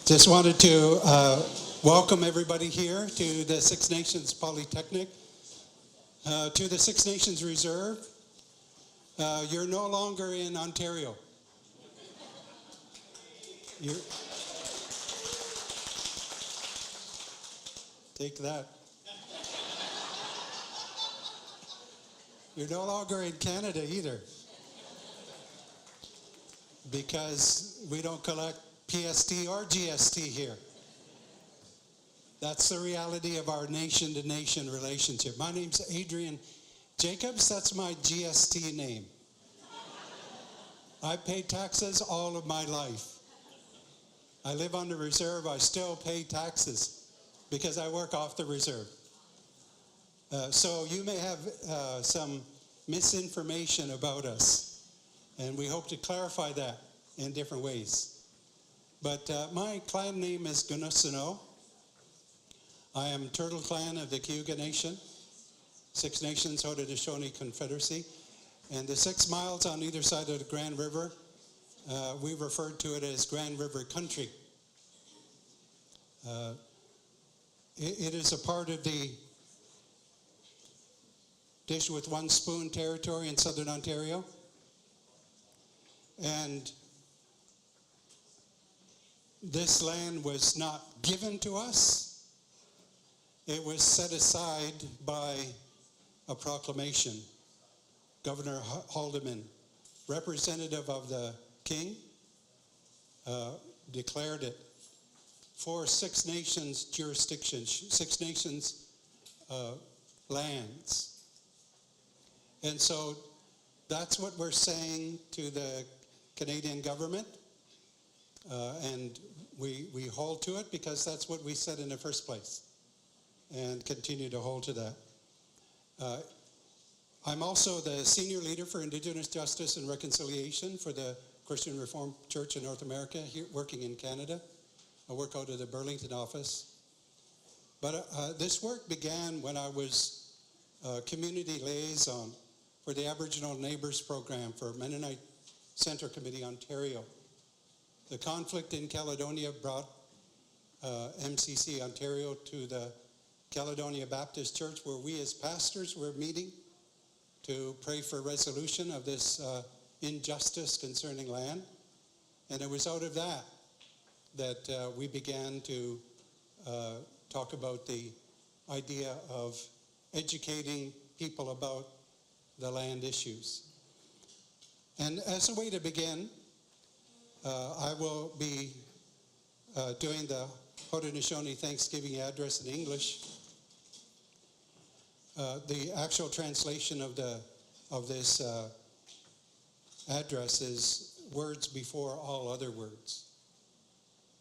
Just wanted to welcome everybody here to the Six Nations Polytechnic, to the Six Nations Reserve. You're no longer in Ontario. Take that. You're no longer in Canada either, because we don't collect PST or GST here. That's the reality of our nation-to-nation relationship. My name's Adrian Jacobs. That's my GST name. I pay taxes all of my life. I live on the reserve. I still pay taxes because I work off the reserve. So you may have some misinformation about us, and we hope to clarify that in different ways. But my clan name is Gunusano. I am Turtle Clan of the Cayuga Nation, Six Nations Haudenosaunee Confederacy, and the 6 miles on either side of the Grand River, we referred to it as Grand River Country. It is a part of the Dish with One Spoon territory in southern Ontario, and this land was not given to us. It was set aside by a proclamation. Governor Haldeman, representative of the King, declared it for Six Nations jurisdictions, Six Nations lands. And so that's what we're saying to the Canadian government. And we hold to it because that's what we said in the first place, and continue to hold to that. I'm also the senior leader for Indigenous Justice and Reconciliation for the Christian Reformed Church in North America, here working in Canada. I work out of the Burlington office. But this work began when I was community liaison for the Aboriginal Neighbours Program for Mennonite Centre Committee, Ontario. The conflict in Caledonia brought MCC Ontario to the Caledonia Baptist Church, where we as pastors were meeting to pray for resolution of this injustice concerning land. And it was out of that we began to talk about the idea of educating people about the land issues. And as a way to begin, I will be doing the Haudenosaunee Thanksgiving address in English. The actual translation of this address is words before all other words.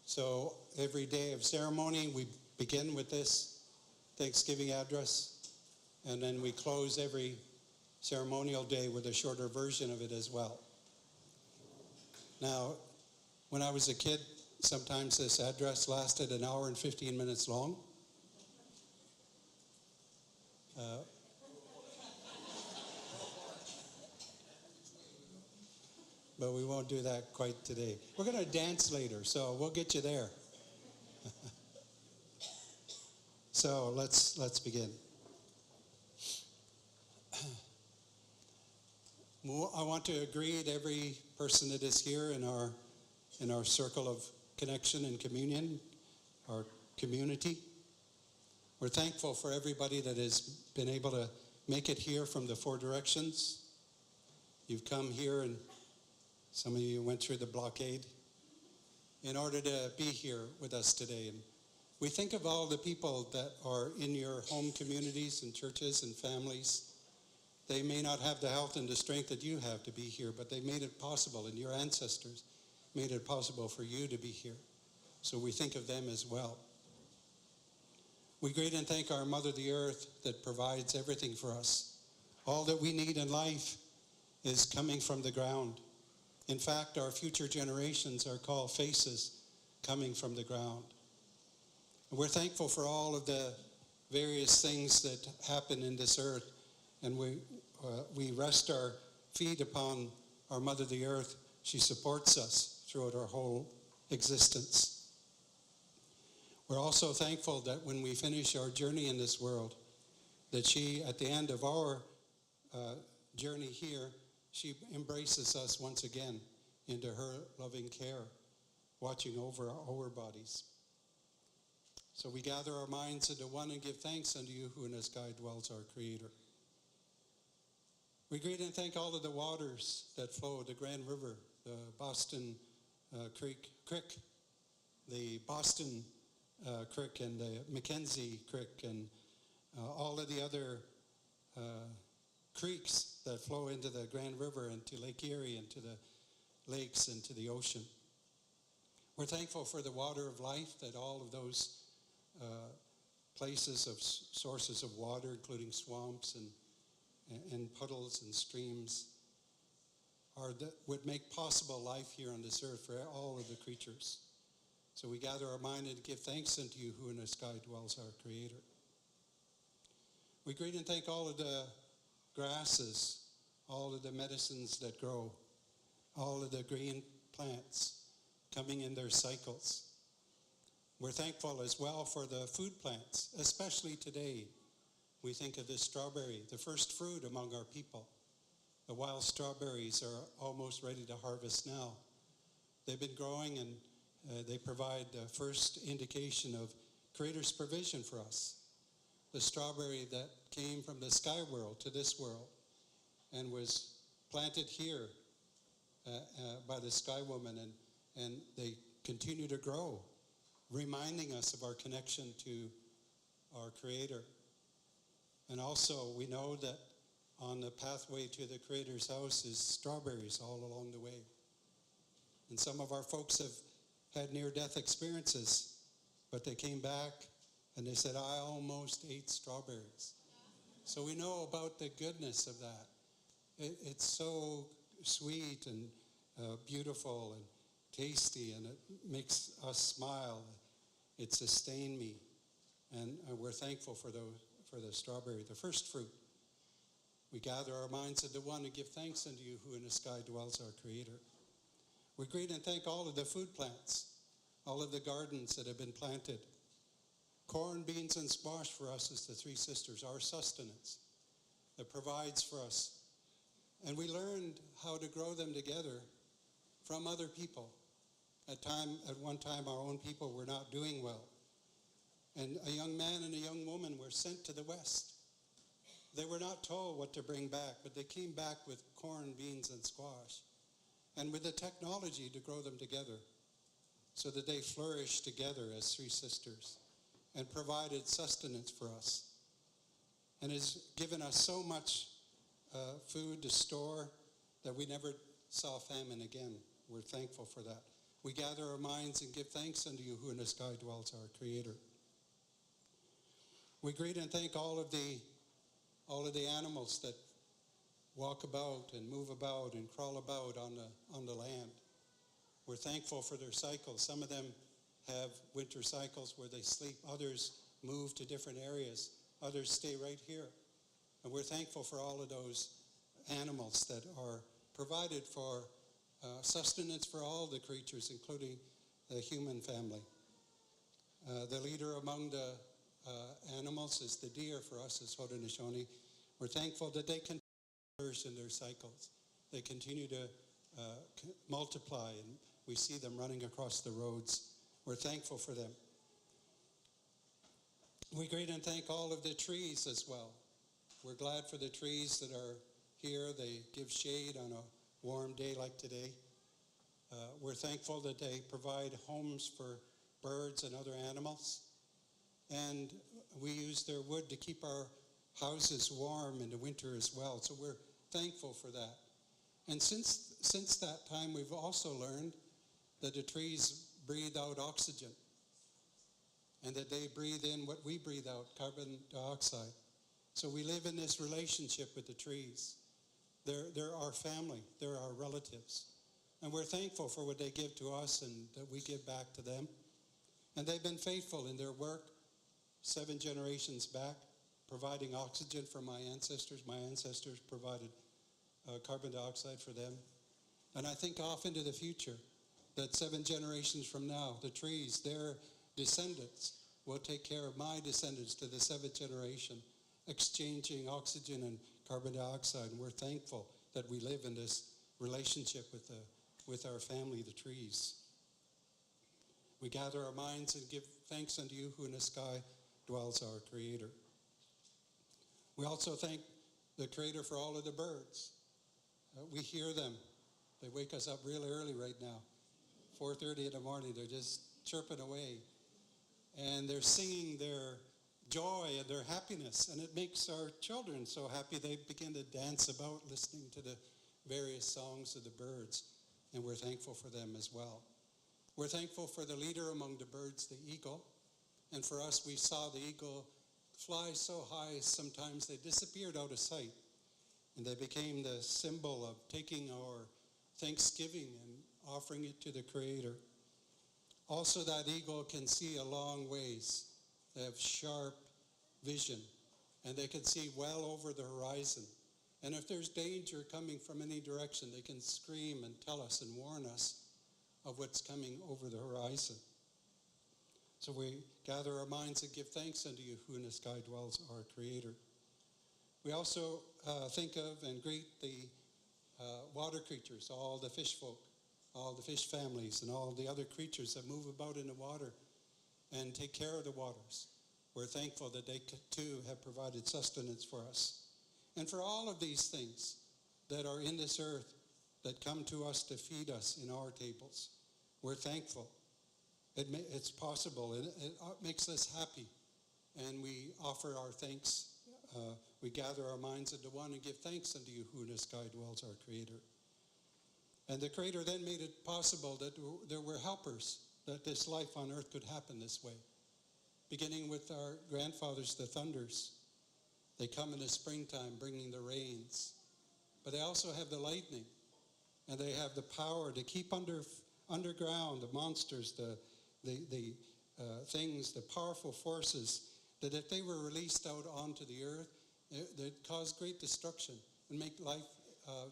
So every day of ceremony, we begin with this Thanksgiving address, and then we close every ceremonial day with a shorter version of it as well. Now, when I was a kid, sometimes this address lasted an hour and 15 minutes long. But we won't do that quite today. We're going to dance later, so we'll get you there. So let's begin. I want to greet every person that is here in our circle of connection and communion, our community. We're thankful for everybody that has been able to make it here from the 4 directions. You've come here, and some of you went through the blockade in order to be here with us today. And we think of all the people that are in your home communities and churches and families. They may not have the health and the strength that you have to be here, but they made it possible, and your ancestors made it possible for you to be here. So we think of them as well. We greet and thank our Mother, the Earth, that provides everything for us. All that we need in life is coming from the ground. In fact, our future generations are called faces coming from the ground. And we're thankful for all of the various things that happen in this earth, and we rest our feet upon our Mother, the Earth. She supports us throughout our whole existence. We're also thankful that when we finish our journey in this world, that she, at the end of our journey here, she embraces us once again into her loving care, watching over our bodies. So we gather our minds into one and give thanks unto you who in the sky dwells, our Creator. We greet and thank all of the waters that flow, the Grand River, the Boston Creek, the Boston Creek and the Mackenzie Creek and all of the other creeks that flow into the Grand River and to Lake Erie and to the lakes and to the ocean. We're thankful for the water of life, that all of those places of sources of water, including swamps and puddles and streams, that would make possible life here on this earth for all of the creatures. So we gather our mind and give thanks unto you who in the sky dwells, our Creator. We greet and thank all of the grasses, all of the medicines that grow, all of the green plants coming in their cycles. We're thankful as well for the food plants, especially today. We think of this strawberry, the first fruit among our people. The wild strawberries are almost ready to harvest now. They've been growing and they provide the first indication of Creator's provision for us. The strawberry that came from the sky world to this world and was planted here by the Sky Woman, and they continue to grow, reminding us of our connection to our Creator. And also, we know that on the pathway to the Creator's house is strawberries all along the way. And some of our folks have had near-death experiences, but they came back and they said, I almost ate strawberries. So we know about the goodness of that. It's so sweet and beautiful and tasty, and it makes us smile. It sustained me. And we're thankful for the strawberry, the first fruit. We gather our minds into one and give thanks unto you who in the sky dwells, our Creator. We greet and thank all of the food plants, all of the gardens that have been planted. Corn, beans, and squash for us as the three sisters, our sustenance that provides for us. And we learned how to grow them together from other people. At one time, our own people were not doing well. And a young man and a young woman were sent to the West. They were not told what to bring back, but they came back with corn, beans, and squash, and with the technology to grow them together so that they flourished together as three sisters and provided sustenance for us and has given us so much food to store that we never saw famine again. We're thankful for that. We gather our minds and give thanks unto you who in the sky dwells, our Creator. We greet and thank all of the animals that walk about and move about and crawl about on the land. We're thankful for their cycles. Some of them have winter cycles where they sleep. Others move to different areas. Others stay right here. And we're thankful for all of those animals that are provided for sustenance for all the creatures, including the human family. The leader among the animals is the deer for us as Haudenosaunee. We're thankful that they continue to flourish in their cycles. They continue to multiply, and we see them running across the roads. We're thankful for them. We greet and thank all of the trees as well. We're glad for the trees that are here. They give shade on a warm day like today. We're thankful that they provide homes for birds and other animals. And we use their wood to keep our houses warm in the winter as well. So we're thankful for that. And since that time, we've also learned that the trees breathe out oxygen and that they breathe in what we breathe out, carbon dioxide. So we live in this relationship with the trees. They're our family. They're our relatives. And we're thankful for what they give to us and that we give back to them. And they've been faithful in their work 7 generations back, providing oxygen for my ancestors. My ancestors provided carbon dioxide for them. And I think off into the future that 7 generations from now, the trees, their descendants, will take care of my descendants to the seventh generation, exchanging oxygen and carbon dioxide. And we're thankful that we live in this relationship with our family, the trees. We gather our minds and give thanks unto you who in the sky dwells, our Creator. We also thank the Creator for all of the birds. We hear them. They wake us up really early right now. 4:30 in the morning, they're just chirping away. And they're singing their joy and their happiness. And it makes our children so happy they begin to dance about listening to the various songs of the birds. And we're thankful for them as well. We're thankful for the leader among the birds, the eagle. And for us, we saw the eagle fly so high, sometimes they disappeared out of sight. And they became the symbol of taking our thanksgiving and offering it to the Creator. Also, that eagle can see a long ways. They have sharp vision, and they can see well over the horizon. And if there's danger coming from any direction, they can scream and tell us and warn us of what's coming over the horizon. So we gather our minds and give thanks unto you who in the sky dwells, our Creator. We also think of and greet the water creatures, all the fish folk, all the fish families, and all the other creatures that move about in the water and take care of the waters. We're thankful that they too have provided sustenance for us. And for all of these things that are in this earth that come to us to feed us in our tables, we're thankful. It's possible. It makes us happy. And we offer our thanks. We gather our minds into one and give thanks unto you who in the sky dwells, our Creator. And the Creator then made it possible that there were helpers, that this life on earth could happen this way. Beginning with our grandfathers, the thunders. They come in the springtime bringing the rains. But they also have the lightning. And they have the power to keep underground the monsters, the things, the powerful forces, that if they were released out onto the earth, they'd cause great destruction and make life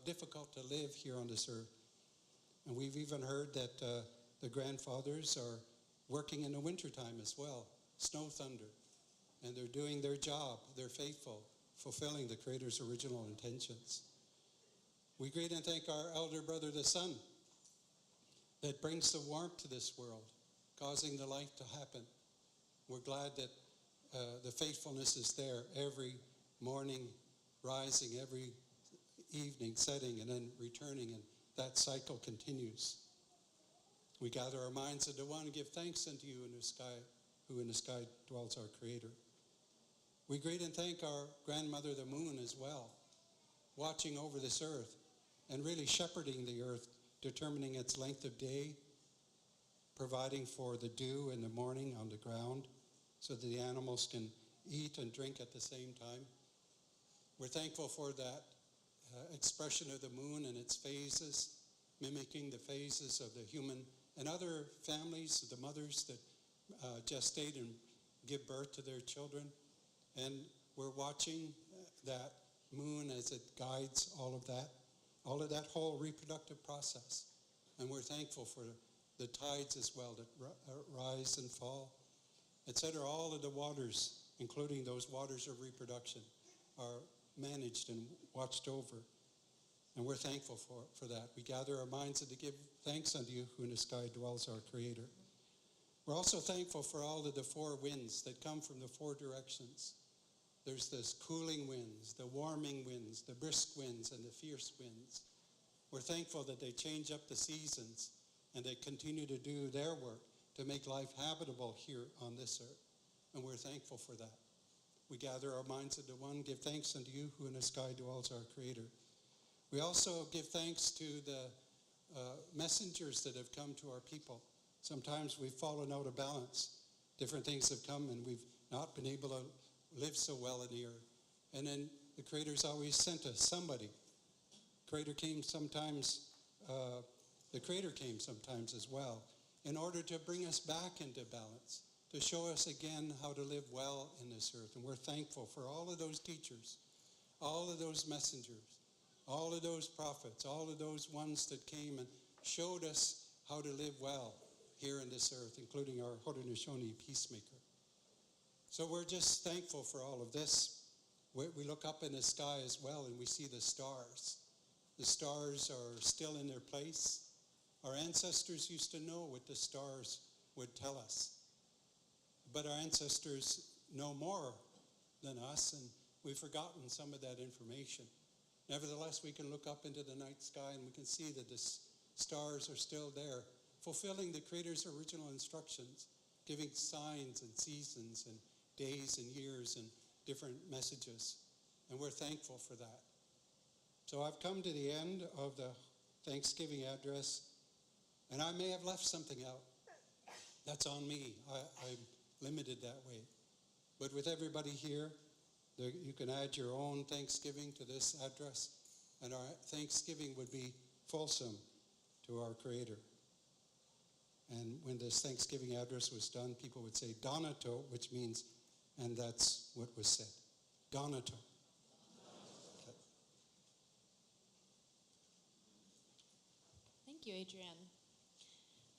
difficult to live here on this earth. And we've even heard that the grandfathers are working in the wintertime as well, snow thunder. And they're doing their job. They're faithful, fulfilling the Creator's original intentions. We greet and thank our elder brother, the sun, that brings the warmth to this world, causing the life to happen. We're glad that the faithfulness is there every morning, rising, every evening, setting, and then returning, and that cycle continues. We gather our minds into one and give thanks unto you in the sky, who in the sky dwells, our Creator. We greet and thank our grandmother, the moon, as well, watching over this earth and really shepherding the earth, determining its length of day, providing for the dew in the morning on the ground so that the animals can eat and drink at the same time. We're thankful for that expression of the moon and its phases, mimicking the phases of the human and other families, the mothers that gestate and give birth to their children. And we're watching that moon as it guides all of that whole reproductive process. And we're thankful for the tides as well that rise and fall, etc. All of the waters, including those waters of reproduction, are managed and watched over. And we're thankful for that. We gather our minds and to give thanks unto you who in the sky dwells, our Creator. We're also thankful for all of the four winds that come from the four directions. There's this cooling winds, the warming winds, the brisk winds, and the fierce winds. We're thankful that they change up the seasons and they continue to do their work to make life habitable here on this earth. And we're thankful for that. We gather our minds into one, give thanks unto you who in the sky dwells, our Creator. We also give thanks to the messengers that have come to our people. Sometimes we've fallen out of balance. Different things have come and we've not been able to live so well in the earth. And then the Creator's always sent us somebody. The Creator came sometimes as well in order to bring us back into balance, to show us again how to live well in this earth. And we're thankful for all of those teachers, all of those messengers, all of those prophets, all of those ones that came and showed us how to live well here in this earth, including our Haudenosaunee peacemaker. So we're just thankful for all of this. We look up in the sky as well and we see the stars. The stars are still in their place. Our ancestors used to know what the stars would tell us. But our ancestors know more than us, and we've forgotten some of that information. Nevertheless, we can look up into the night sky and we can see that the stars are still there, fulfilling the Creator's original instructions, giving signs and seasons and days and years and different messages. And we're thankful for that. So I've come to the end of the Thanksgiving address, and I may have left something out. That's on me. I'm limited that way. But with everybody here, you can add your own Thanksgiving to this address, and our Thanksgiving would be fulsome to our Creator. And when this Thanksgiving address was done, people would say Donato, which means, and that's what was said. Donato. Okay. Thank you, Adrian.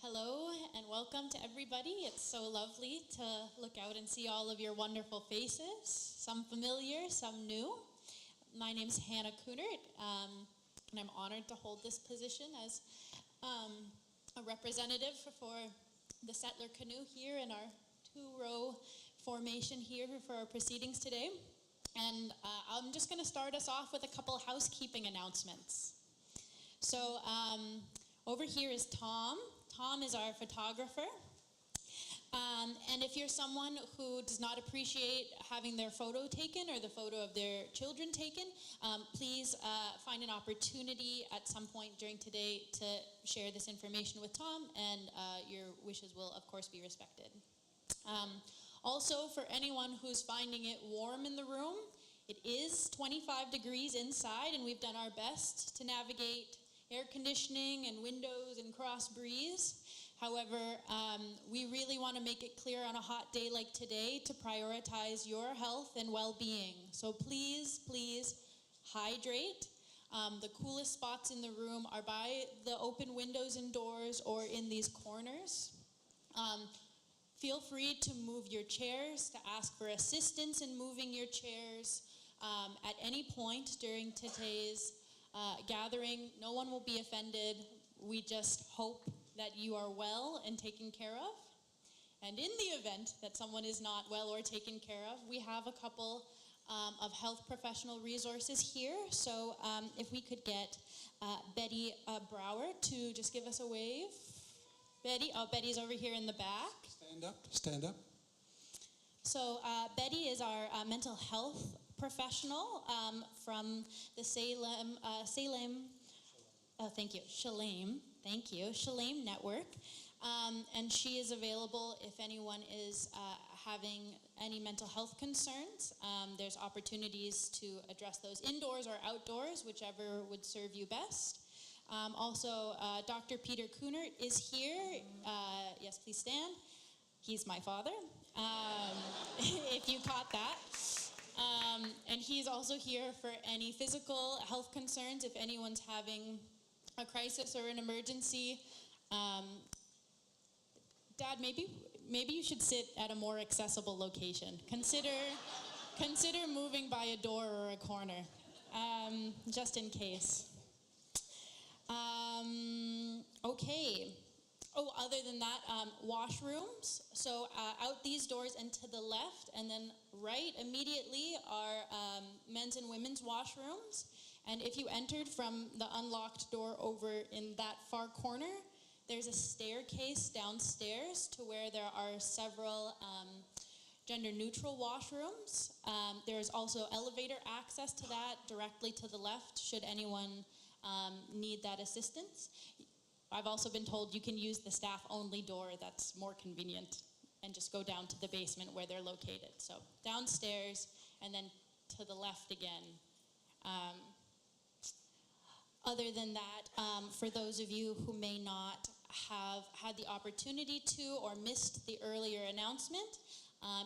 Hello and welcome to everybody. It's so lovely to look out and see all of your wonderful faces, some familiar, some new. My name's Hannah Kunert, and I'm honored to hold this position as a representative for the Settler Canoe here in our two-row formation here for our proceedings today. And I'm just going to start us off with a couple housekeeping announcements. So over here is Tom. Tom is our photographer. And if you're someone who does not appreciate having their photo taken or the photo of their children taken, please find an opportunity at some point during today to share this information with Tom, and your wishes will, of course, be respected. Also, for anyone who's finding it warm in the room, it is 25 degrees inside, and we've done our best to navigate air conditioning and windows and cross breeze. However, we really want to make it clear on a hot day like today to prioritize your health and well-being. So please, please hydrate. The coolest spots in the room are by the open windows and doors or in these corners. Feel free to move your chairs, to ask for assistance in moving your chairs at any point during today's gathering. No one will be offended. We just hope that you are well and taken care of. And in the event that someone is not well or taken care of, we have a couple of health professional resources here. So if we could get Betty Brower to just give us a wave. Betty, Betty's over here in the back. Stand up, stand up. So Betty is our mental health professional from the Shalem Network. And she is available if anyone is having any mental health concerns. There's opportunities to address those indoors or outdoors, whichever would serve you best. Also, Dr. Peter Kunert is here. Yes, please stand. He's my father, if you caught that. And he's also here for any physical health concerns. If anyone's having a crisis or an emergency, Dad, maybe you should sit at a more accessible location. Consider moving by a door or a corner, just in case. Okay. Oh, other than that, washrooms. So out these doors and to the left, and then right immediately are men's and women's washrooms. And if you entered from the unlocked door over in that far corner, there's a staircase downstairs to where there are several gender-neutral washrooms. There's also elevator access to that directly to the left, should anyone need that assistance. I've also been told you can use the staff-only door. That's more convenient, and just go down to the basement where they're located. So downstairs, and then to the left again. Other than that, for those of you who may not have had the opportunity to or missed the earlier announcement,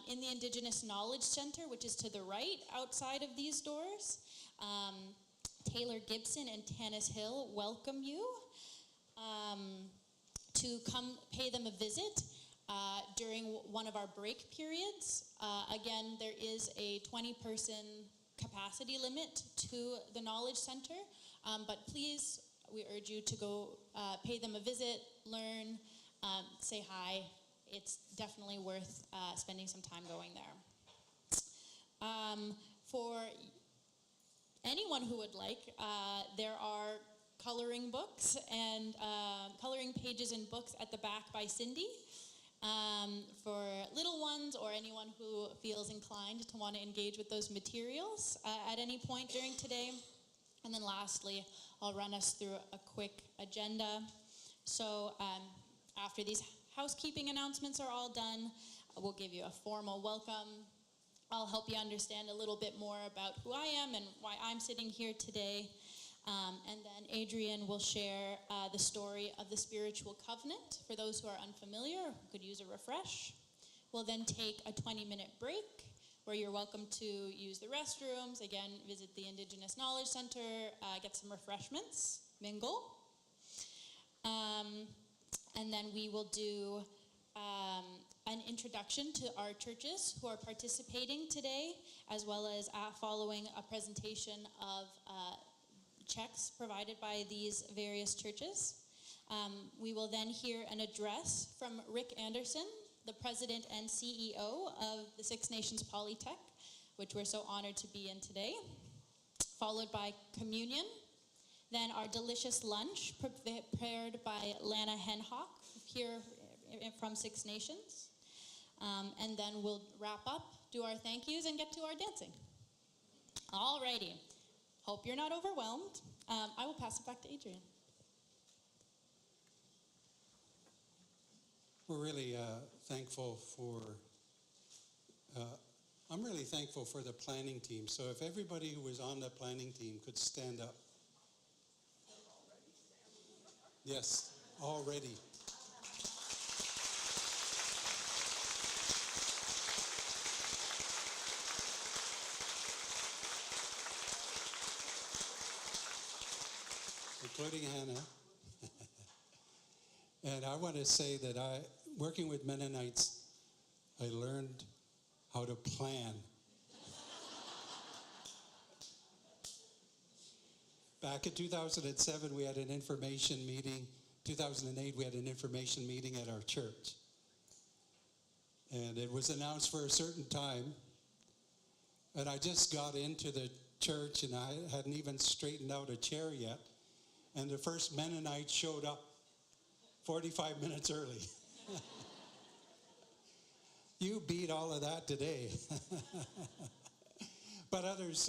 in the Indigenous Knowledge Center, which is to the right outside of these doors, Taylor Gibson and Tanis Hill welcome you to come pay them a visit. during one of our break periods. Again, there is a 20-person capacity limit to the Knowledge Center, but please, we urge you to go pay them a visit, learn, say hi. It's definitely worth spending some time going there. For anyone who would like, there are coloring books and coloring pages and books at the back by Cindy for little ones or anyone who feels inclined to want to engage with those materials at any point during today. And then lastly, I'll run us through a quick agenda. So after these housekeeping announcements are all done, we'll give you a formal welcome. I'll help you understand a little bit more about who I am and why I'm sitting here today. And then Adrian will share the story of the spiritual covenant for those who are unfamiliar, who could use a refresh. We'll then take a 20-minute break where you're welcome to use the restrooms, again, visit the Indigenous Knowledge Center, get some refreshments, mingle. And then we will do an introduction to our churches who are participating today, as well as following a presentation of checks provided by these various churches. We will then hear an address from Rick Anderson, the president and CEO of the Six Nations Polytech, which we're so honored to be in today, followed by communion, then our delicious lunch prepared by Lana Henhock here from Six Nations, and then we'll wrap up, do our thank yous, and get to our dancing. Alrighty. Hope you're not overwhelmed. I will pass it back to Adrian. We're really thankful for, I'm really thankful for the planning team. So if everybody who was on the planning team could stand up. Yes, already. Including Hannah. And I want to say that working with Mennonites, I learned how to plan. Back in 2007, we had an information meeting. 2008, we had an information meeting at our church. And it was announced for a certain time. And I just got into the church, and I hadn't even straightened out a chair yet. And the first Mennonite showed up 45 minutes early. You beat all of that today. But others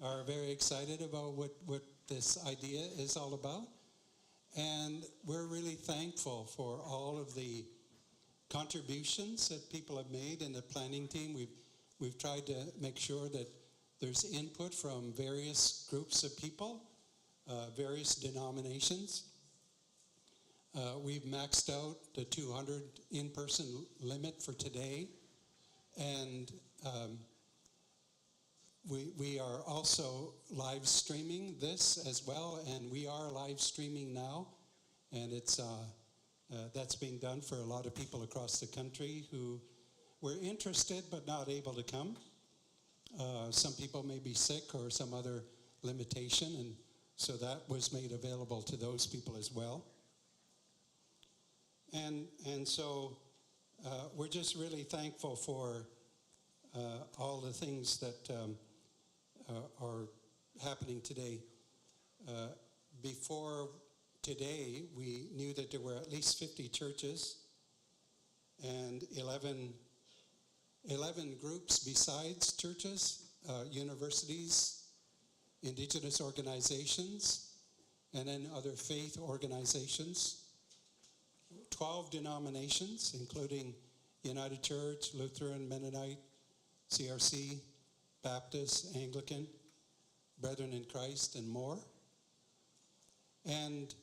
are very excited about what this idea is all about. And we're really thankful for all of the contributions that people have made in the planning team. We've tried to make sure that there's input from various groups of people, various denominations. We've maxed out the 200 in-person limit for today, and we are also live streaming this as well, and we are live streaming now, and it's that's being done for a lot of people across the country who were interested but not able to come. Some people may be sick or some other limitation, and so that was made available to those people as well. And so we're just really thankful for all the things that are happening today. Before today, we knew that there were at least 50 churches and 11 groups besides churches, universities, Indigenous organizations, and then other faith organizations. 12 denominations, including United Church, Lutheran, Mennonite, CRC, Baptist, Anglican, Brethren in Christ, and more. And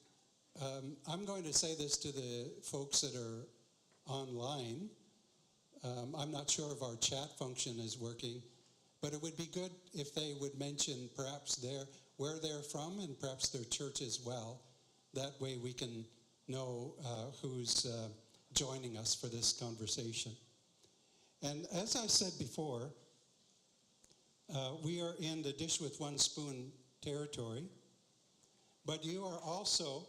I'm going to say this to the folks that are online. I'm not sure if our chat function is working, but it would be good if they would mention perhaps where they're from and perhaps their church as well. That way we can know who's joining us for this conversation. And as I said before, we are in the dish with one spoon territory, but you are also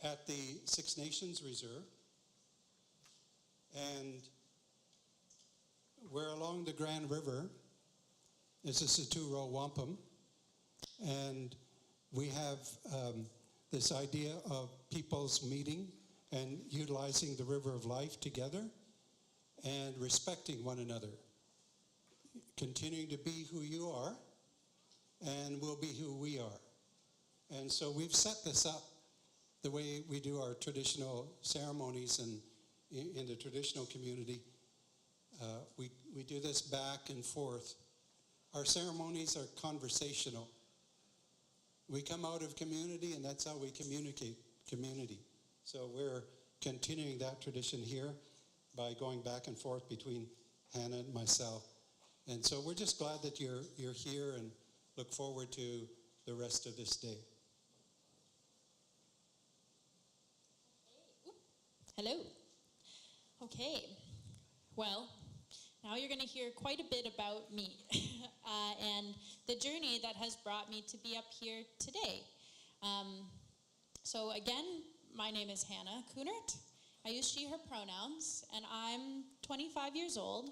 at the Six Nations Reserve, and we're along the Grand River. This is the Two-Row Wampum, and we have this idea of people's meeting and utilizing the river of life together and respecting one another, continuing to be who you are, and we'll be who we are. And so we've set this up the way we do our traditional ceremonies and in the traditional community. We do this back and forth. Our ceremonies are conversational. We come out of community, and that's how we communicate community. So we're continuing that tradition here by going back and forth between Hannah and myself. And so we're just glad that you're here and look forward to the rest of this day. Hello. Okay. Well, now you're going to hear quite a bit about me and the journey that has brought me to be up here today. So again, my name is Hannah Kunert. I use she, her pronouns, and I'm 25 years old,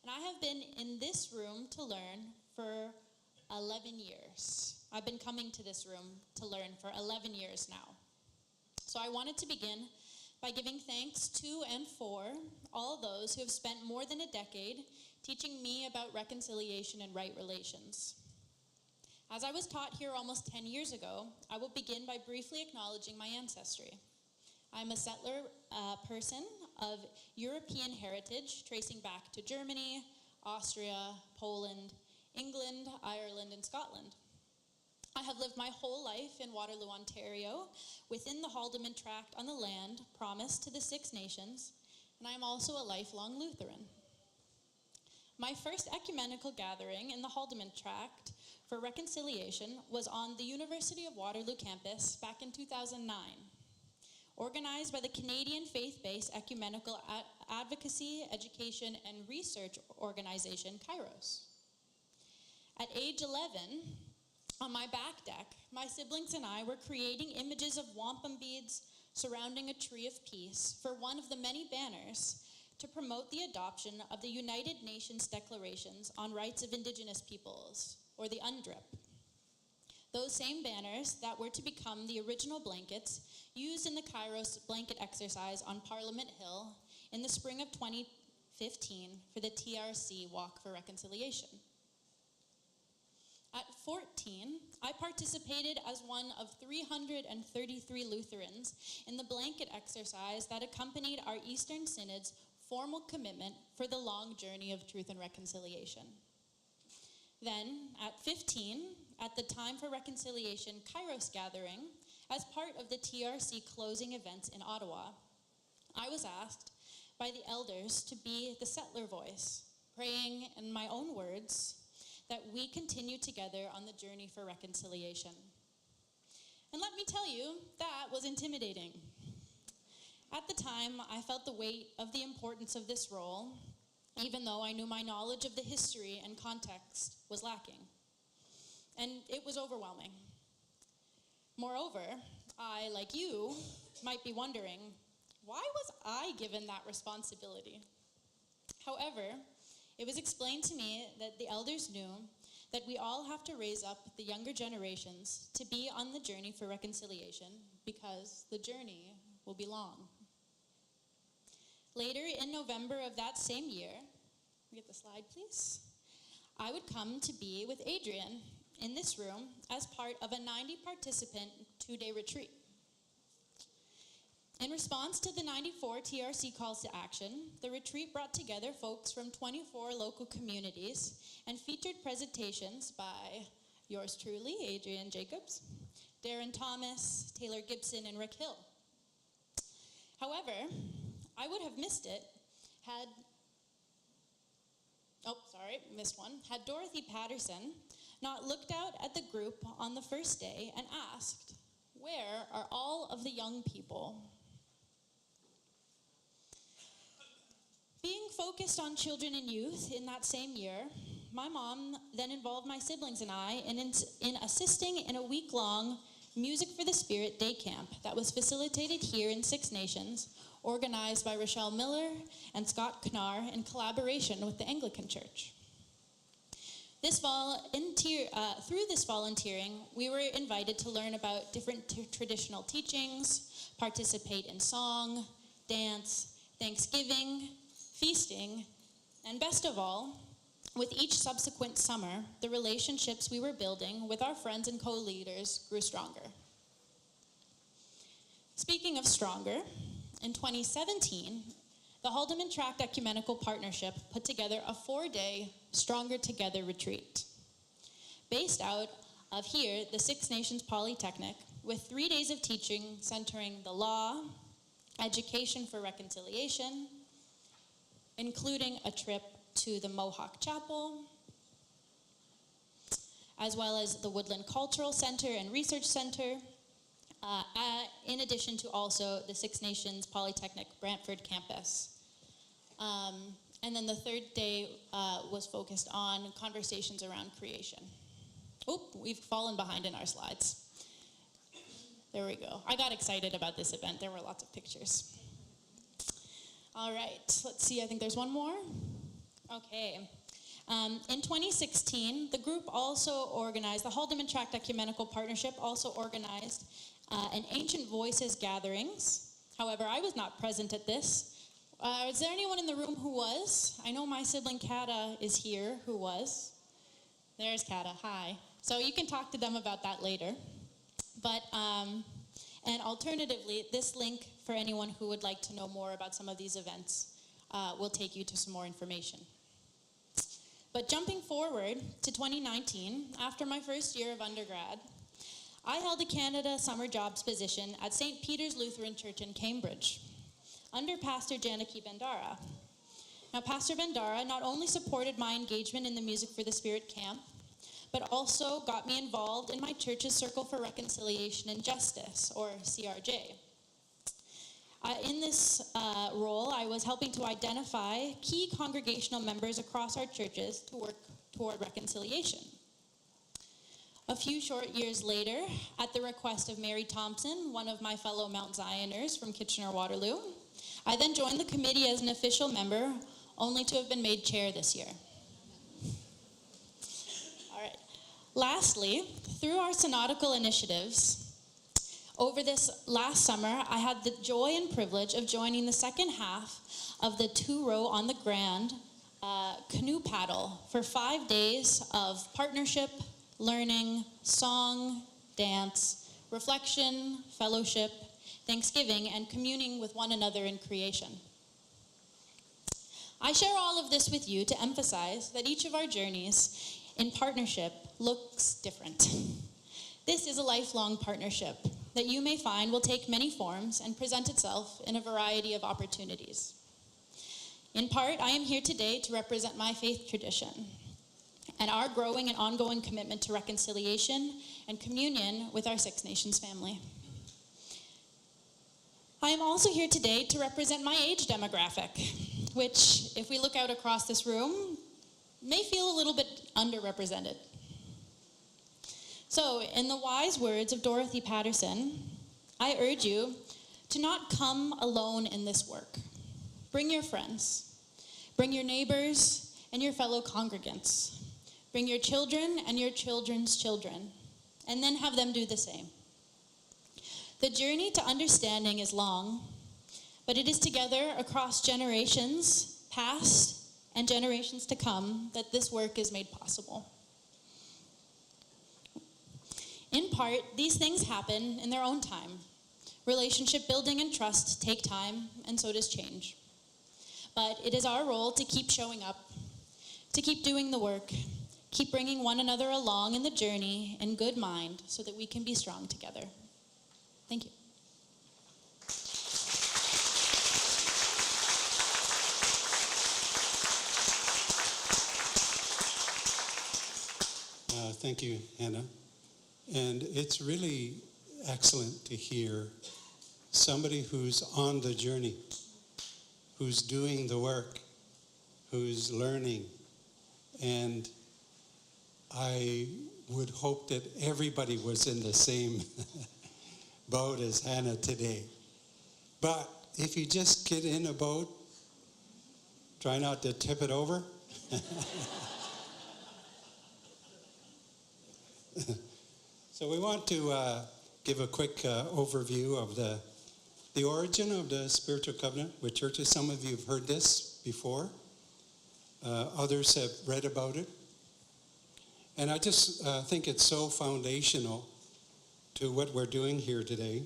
and I have been in this room to learn for 11 years. I've been coming to this room to learn for 11 years now. So I wanted to begin by giving thanks to and for all those who have spent more than a decade teaching me about reconciliation and right relations. As I was taught here almost 10 years ago, I will begin by briefly acknowledging my ancestry. I'm a settler person of European heritage, tracing back to Germany, Austria, Poland, England, Ireland, and Scotland. I have lived my whole life in Waterloo, Ontario, within the Haldimand Tract on the land promised to the Six Nations, and I am also a lifelong Lutheran. My first ecumenical gathering in the Haldimand Tract for reconciliation was on the University of Waterloo campus back in 2009, organized by the Canadian faith-based ecumenical advocacy, education, and research organization, Kairos. At age 11, on my back deck, my siblings and I were creating images of wampum beads surrounding a tree of peace for one of the many banners to promote the adoption of the United Nations Declarations on Rights of Indigenous Peoples, or the UNDRIP. Those same banners that were to become the original blankets used in the Kairos blanket exercise on Parliament Hill in the spring of 2015 for the TRC Walk for Reconciliation. At 14, I participated as one of 333 Lutherans in the blanket exercise that accompanied our Eastern Synod's formal commitment for the long journey of truth and reconciliation. Then, at 15, at the Time for Reconciliation Kairos gathering, as part of the TRC closing events in Ottawa, I was asked by the elders to be the settler voice, praying in my own words that we continue together on the journey for reconciliation. And let me tell you, that was intimidating. At the time, I felt the weight of the importance of this role, even though I knew my knowledge of the history and context was lacking. And it was overwhelming. Moreover, I, like you, might be wondering, why was I given that responsibility? However, it was explained to me that the elders knew that we all have to raise up the younger generations to be on the journey for reconciliation because the journey will be long. Later, in November of that same year, can we get the slide, please? I would come to be with Adrian in this room as part of a 90-participant 2-day retreat. In response to the 94 TRC calls to action, the retreat brought together folks from 24 local communities and featured presentations by yours truly, Adrian Jacobs, Darren Thomas, Taylor Gibson, and Rick Hill. However, I would have missed it had Dorothy Patterson not looked out at the group on the first day and asked, "Where are all of the young people?" focused on children and youth in that same year, my mom then involved my siblings and I in assisting in a week-long Music for the Spirit day camp that was facilitated here in Six Nations, organized by Rochelle Miller and Scott Knar in collaboration with the Anglican Church. Through this volunteering, we were invited to learn about different traditional teachings, participate in song, dance, Thanksgiving, feasting, and best of all, with each subsequent summer, the relationships we were building with our friends and co-leaders grew stronger. Speaking of stronger, in 2017, the Haldeman Tract Ecumenical Partnership put together a 4-day Stronger Together retreat. Based out of here, the Six Nations Polytechnic, with 3 days of teaching centering the law, education for reconciliation, including a trip to the Mohawk Chapel, as well as the Woodland Cultural Center and Research Center, in addition to also the Six Nations Polytechnic Brantford campus. And then the third day was focused on conversations around creation. Oop, we've fallen behind in our slides. There we go. I got excited about this event. There were lots of pictures. All right, let's see. I think there's one more. Okay. In 2016, the group also organized, the Haldeman Tract Ecumenical Partnership also organized an Ancient Voices gatherings. However, I was not present at this. Is there anyone in the room who was? I know my sibling Kata is here who was. There's Kata, hi. So you can talk to them about that later. But, and alternatively, this link for anyone who would like to know more about some of these events will take you to some more information. But jumping forward to 2019, after my first year of undergrad, I held a Canada Summer Jobs position at St. Peter's Lutheran Church in Cambridge, under Pastor Janaki Bandara. Now, Pastor Bandara not only supported my engagement in the Music for the Spirit camp, but also got me involved in my church's Circle for Reconciliation and Justice, or CRJ. In this role, I was helping to identify key congregational members across our churches to work toward reconciliation. A few short years later, at the request of Mary Thompson, one of my fellow Mount Zioners from Kitchener-Waterloo, I then joined the committee as an official member, only to have been made chair this year. All right. Lastly, through our synodical initiatives, over this last summer, I had the joy and privilege of joining the second half of the 2-row on the Grand canoe paddle for 5 days of partnership, learning, song, dance, reflection, fellowship, Thanksgiving, and communing with one another in creation. I share all of this with you to emphasize that each of our journeys in partnership looks different. This is a lifelong partnership that you may find will take many forms and present itself in a variety of opportunities. In part, I am here today to represent my faith tradition and our growing and ongoing commitment to reconciliation and communion with our Six Nations family. I am also here today to represent my age demographic, which, if we look out across this room, may feel a little bit underrepresented. So, in the wise words of Dorothy Patterson, I urge you to not come alone in this work. Bring your friends, bring your neighbors and your fellow congregants, bring your children and your children's children, and then have them do the same. The journey to understanding is long, but it is together across generations past and generations to come that this work is made possible. In part, these things happen in their own time. Relationship building and trust take time, and so does change. But it is our role to keep showing up, to keep doing the work, keep bringing one another along in the journey in good mind so that we can be strong together. Thank you. Thank you, Hannah. And it's really excellent to hear somebody who's on the journey, who's doing the work, who's learning. And I would hope that everybody was in the same boat as Hannah today. But if you just get in a boat, try not to tip it over. So we want to give a quick overview of the origin of the Spiritual Covenant with churches. Some of you have heard this before. Others have read about it. And I just think it's so foundational to what we're doing here today.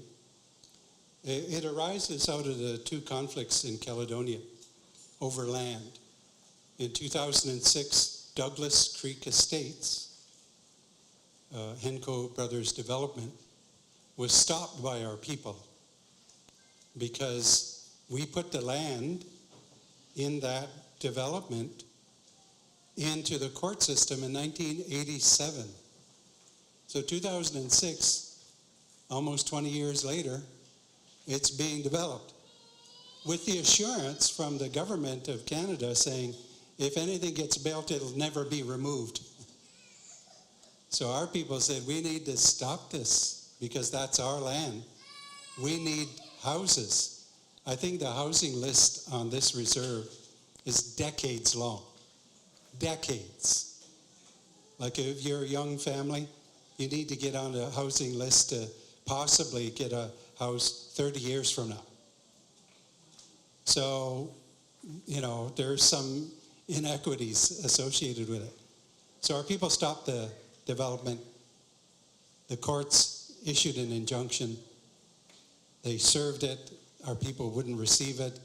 It arises out of the two conflicts in Caledonia over land. In 2006, Douglas Creek Estates, Henco Brothers Development, was stopped by our people because we put the land in that development into the court system in 1987. So 2006, almost 20 years later, it's being developed with the assurance from the government of Canada saying, if anything gets built, it'll never be removed. So our people said, we need to stop this because that's our land. We need houses. I think the housing list on this reserve is decades long. Decades. Like if you're a young family, you need to get on a housing list to possibly get a house 30 years from now. So, there's some inequities associated with it. So our people stopped the development. The courts issued an injunction. They served it. Our people wouldn't receive it.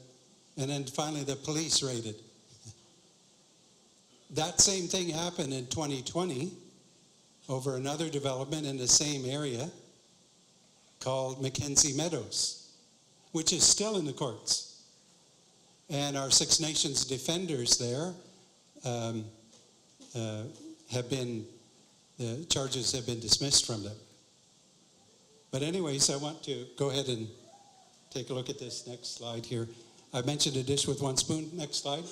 And then finally the police raided. That same thing happened in 2020 over another development in the same area called Mackenzie Meadows, which is still in the courts. And our Six Nations defenders there the charges have been dismissed from them. But anyways, I want to go ahead and take a look at this next slide here. I mentioned a dish with one spoon. Next slide.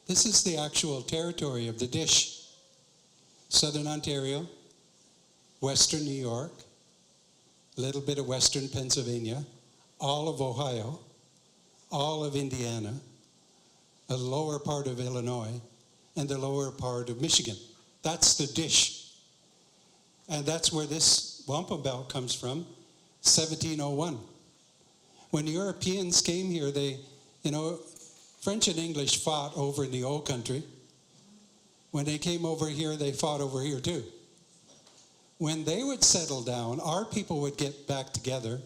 This is the actual territory of the dish. Southern Ontario, Western New York, a little bit of Western Pennsylvania, all of Ohio, all of Indiana, a lower part of Illinois, and the lower part of Michigan. That's the dish. And that's where this wampum belt comes from, 1701. When the Europeans came here, French and English fought over in the old country. When they came over here, they fought over here too. When they would settle down, our people would get back together,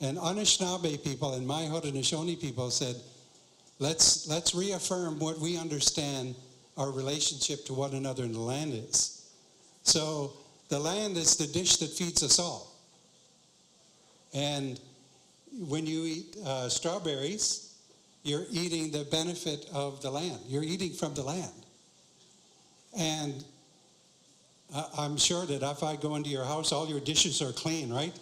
and Anishinaabe people and my Haudenosaunee people said, let's reaffirm what we understand our relationship to one another in the land is. So the land is the dish that feeds us all. And when you eat strawberries, you're eating the benefit of the land. You're eating from the land. And I'm sure that if I go into your house, all your dishes are clean, right?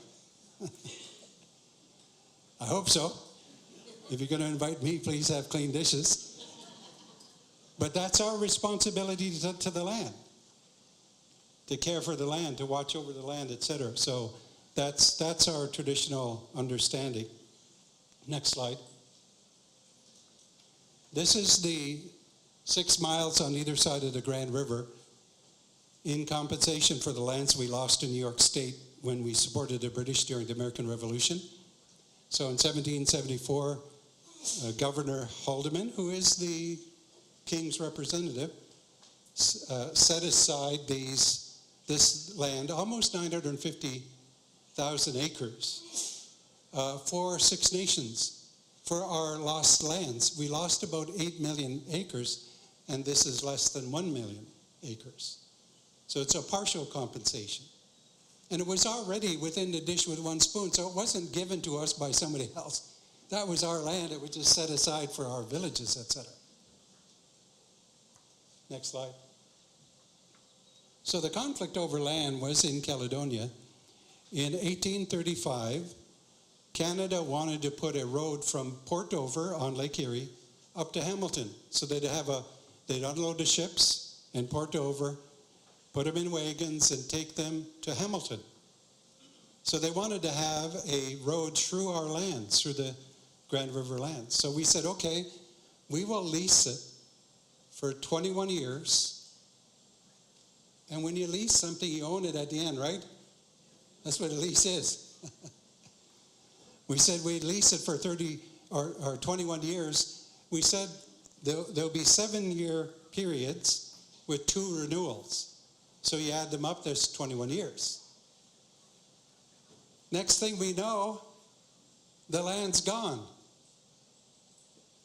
I hope so. If you're going to invite me, please have clean dishes. But that's our responsibility to the land, to care for the land, to watch over the land, etc. So that's our traditional understanding. Next slide. This is the 6 miles on either side of the Grand River in compensation for the lands we lost in New York State when we supported the British during the American Revolution. So in 1774, Governor Haldeman, who is the King's representative, set aside this land, almost 950,000 acres, for Six Nations, for our lost lands. We lost about 8 million acres, and this is less than 1 million acres. So it's a partial compensation. And it was already within the dish with one spoon, so it wasn't given to us by somebody else. That was our land. It was just set aside for our villages, etc. Next slide. So the conflict over land was in Caledonia. In 1835, Canada wanted to put a road from Port Dover on Lake Erie up to Hamilton. So they'd unload the ships in Port Dover, put them in wagons, and take them to Hamilton. So they wanted to have a road through our lands, through the Grand River lands. So we said, okay, we will lease it for 21 years. And when you lease something, you own it at the end, right? That's what a lease is. We said we'd lease it for 30 or 21 years. We said there'll be 7-year periods with 2 renewals. So you add them up, there's 21 years. Next thing we know, the land's gone.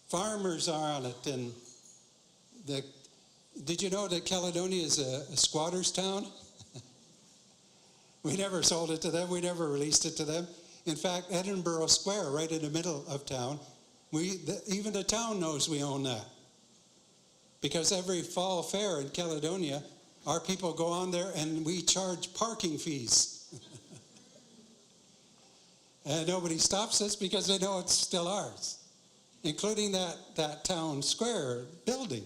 Farmers are on it. And did you know that Caledonia is a squatter's town? We never sold it to them. We never released it to them. In fact, Edinburgh Square, right in the middle of town, even the town knows we own that. Because every fall fair in Caledonia, our people go on there and we charge parking fees. And nobody stops us because they know it's still ours, including that town square building.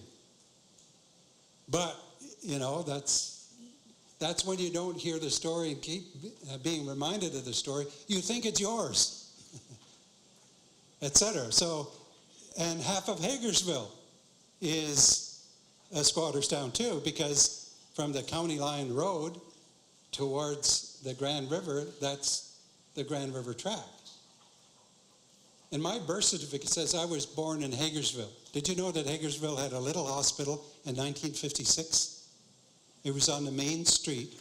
But, you know, that's when you don't hear the story and keep being reminded of the story. You think it's yours, etc. So, and half of Hagersville is a squatter's town too, because from the County Line Road towards the Grand River, that's the Grand River track. And my birth certificate says I was born in Hagersville. Did you know that Hagersville had a little hospital in 1956? It was on the main street.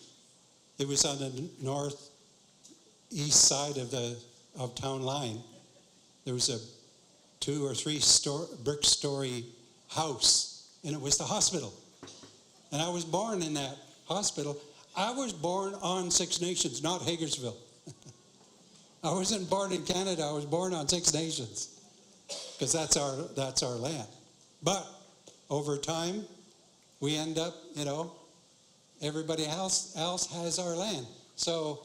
It was on the northeast side of town line. There was a 2 or 3 brick story house, and it was the hospital. And I was born in that hospital. I was born on Six Nations, not Hagersville. I wasn't born in Canada. I was born on Six Nations, because that's our land. But over time, we end up, you know, everybody else has our land. So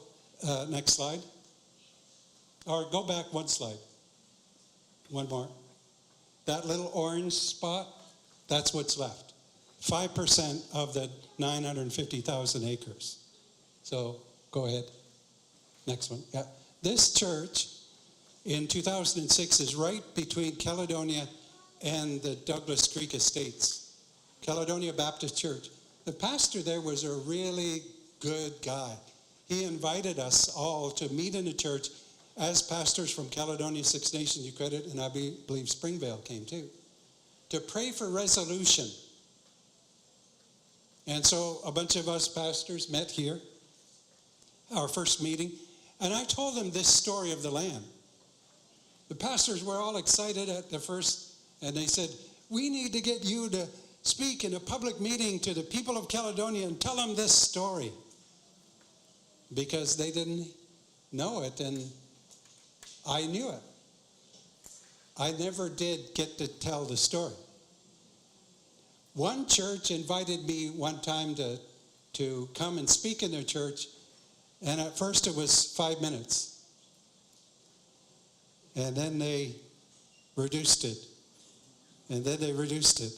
next slide, or go back one slide. One more. That little orange spot, that's what's left. 5% of the 950,000 acres. So go ahead. Next one. Yeah. This church in 2006 is right between Caledonia and the Douglas Creek Estates. Caledonia Baptist Church. The pastor there was a really good guy. He invited us all to meet in the church as pastors from Caledonia, Six Nations, you credit, and I believe Springvale came too, to pray for resolution. And so a bunch of us pastors met here, our first meeting, and I told them this story of the land. The pastors were all excited at the first, and they said, we need to get you to speak in a public meeting to the people of Caledonia and tell them this story. Because they didn't know it, and I knew it. I never did get to tell the story. One church invited me one time to come and speak in their church, and at first it was 5 minutes. And then they reduced it. And then they reduced it.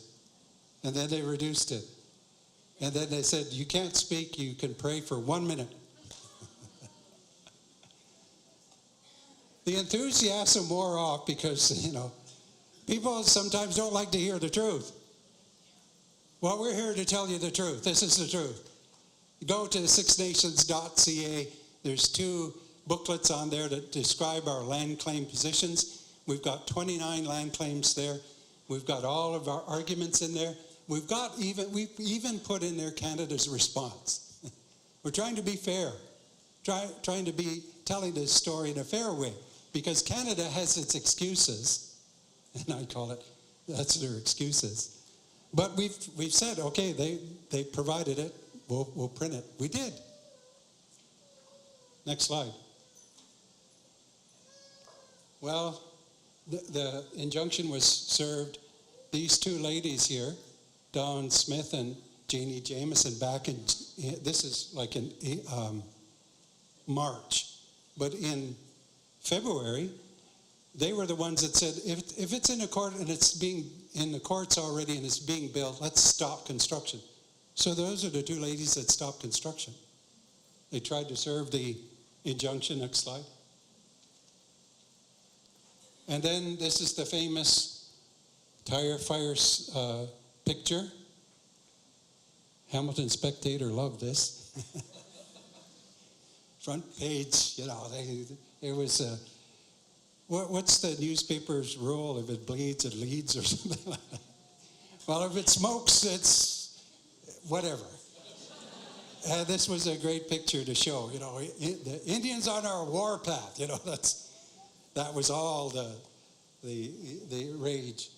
And then they reduced it. And then they said, you can't speak, you can pray for 1 minute. The enthusiasm wore off because, you know, people sometimes don't like to hear the truth. Well, we're here to tell you the truth. This is the truth. Go to sixnations.ca. There's 2 booklets on there that describe our land claim positions. We've got 29 land claims there. We've got all of our arguments in there. We've even put in there Canada's response. We're trying to be fair, trying to be telling this story in a fair way, because Canada has its excuses, and I call it, that's their excuses. But we've said, okay, they provided it, we'll print it. We did. Next slide. Well, the injunction was served. These 2 ladies here, Dawn Smith and Janie Jameson, back in, this is like in March. But in February, they were the ones that said, if it's in a court and it's being in the courts already and it's being built, let's stop construction. So those are the two ladies that stopped construction. They tried to serve the injunction. Next slide. And then this is the famous tire fire picture. Hamilton Spectator loved this. Front page, you know, it was, what's the newspaper's rule? If it bleeds, it leads, or something like that. Well, if it smokes, it's whatever. This was a great picture to show, you know, the Indians on our warpath, you know, that was all the rage.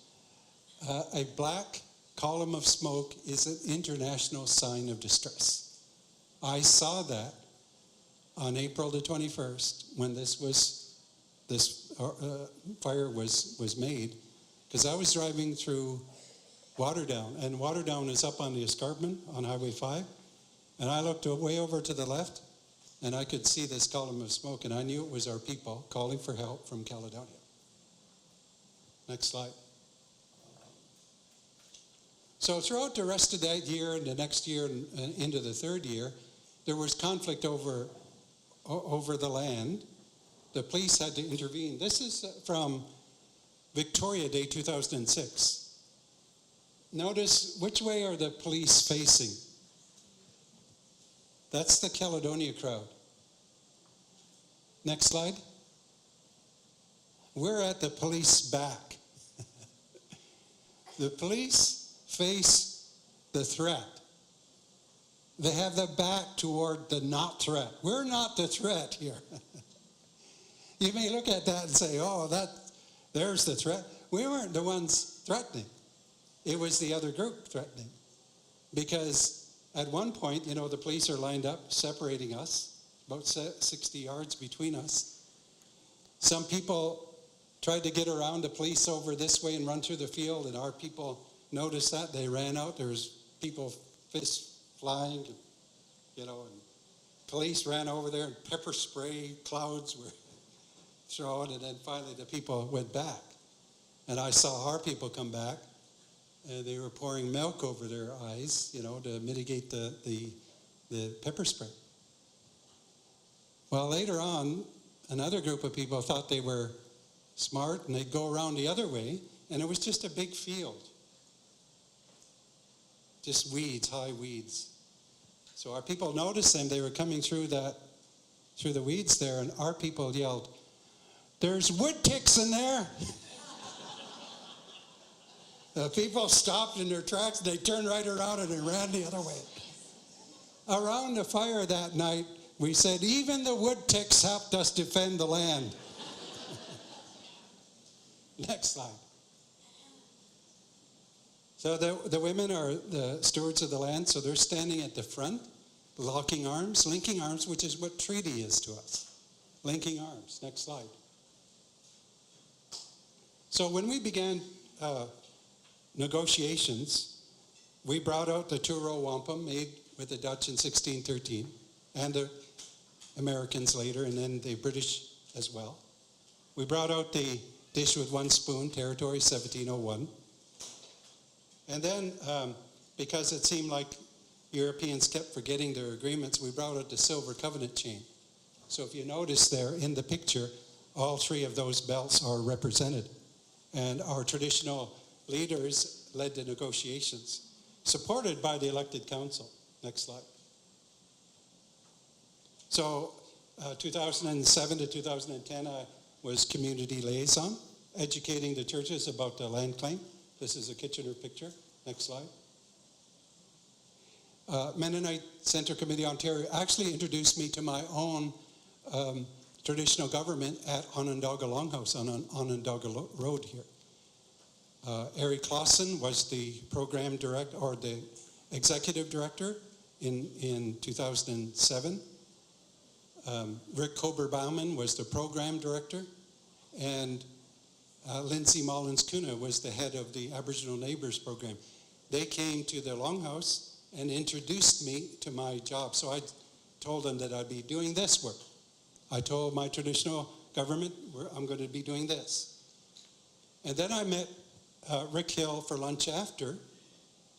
A black column of smoke is an international sign of distress. I saw that on April the 21st when this fire was made, because I was driving through Waterdown, and Waterdown is up on the escarpment on Highway 5, and I looked way over to the left, and I could see this column of smoke, and I knew it was our people calling for help from Caledonia. Next slide. So throughout the rest of that year and the next year and into the third year, there was conflict over the land. The police had to intervene. This is from Victoria Day 2006. Notice which way are the police facing? That's the Caledonia crowd. Next slide. We're at the police back. The police face the threat. They have their back toward the not threat. We're not the threat here. You may look at that and say, oh, there's the threat. We weren't the ones threatening. It was the other group threatening. Because at one point, you know, the police are lined up separating us, about 60 yards between us. Some people tried to get around the police over this way and run through the field, and our people noticed that. They ran out. There was people fists flying, you know, and police ran over there, and pepper spray clouds were thrown, and then finally the people went back. And I saw our people come back, and they were pouring milk over their eyes, you know, to mitigate the pepper spray. Well, later on, another group of people thought they were smart, and they'd go around the other way, and it was just a big field. Just weeds, high weeds. So our people noticed them. They were coming through the weeds there, and our people yelled, "There's wood ticks in there." The people stopped in their tracks, and they turned right around and they ran the other way. Around the fire that night, we said, even the wood ticks helped us defend the land. Next slide. So the women are the stewards of the land, so they're standing at the front, locking arms, linking arms, which is what treaty is to us. Linking arms. Next slide. So when we began negotiations, we brought out the two-row wampum made with the Dutch in 1613, and the Americans later, and then the British as well. We brought out the dish with one spoon, territory 1701. And then, because it seemed like Europeans kept forgetting their agreements, we brought out the silver covenant chain. So if you notice there in the picture, all three of those belts are represented. And our traditional leaders led the negotiations, supported by the elected council. Next slide. So 2007 to 2010, I was community liaison, educating the churches about the land claim. This is a Kitchener picture. Next slide. Mennonite Centre Committee Ontario actually introduced me to my own traditional government at Onondaga Longhouse on Onondaga Road here. Eric Clausen was the program director, or the executive director in 2007. Rick Kober-Bauman was the program director, and Lindsay Mullins-Kuna was the head of the Aboriginal Neighbours program. They came to the Longhouse and introduced me to my job. So I told them that I'd be doing this work. I told my traditional government, I'm going to be doing this. And then I met Rick Hill for lunch after,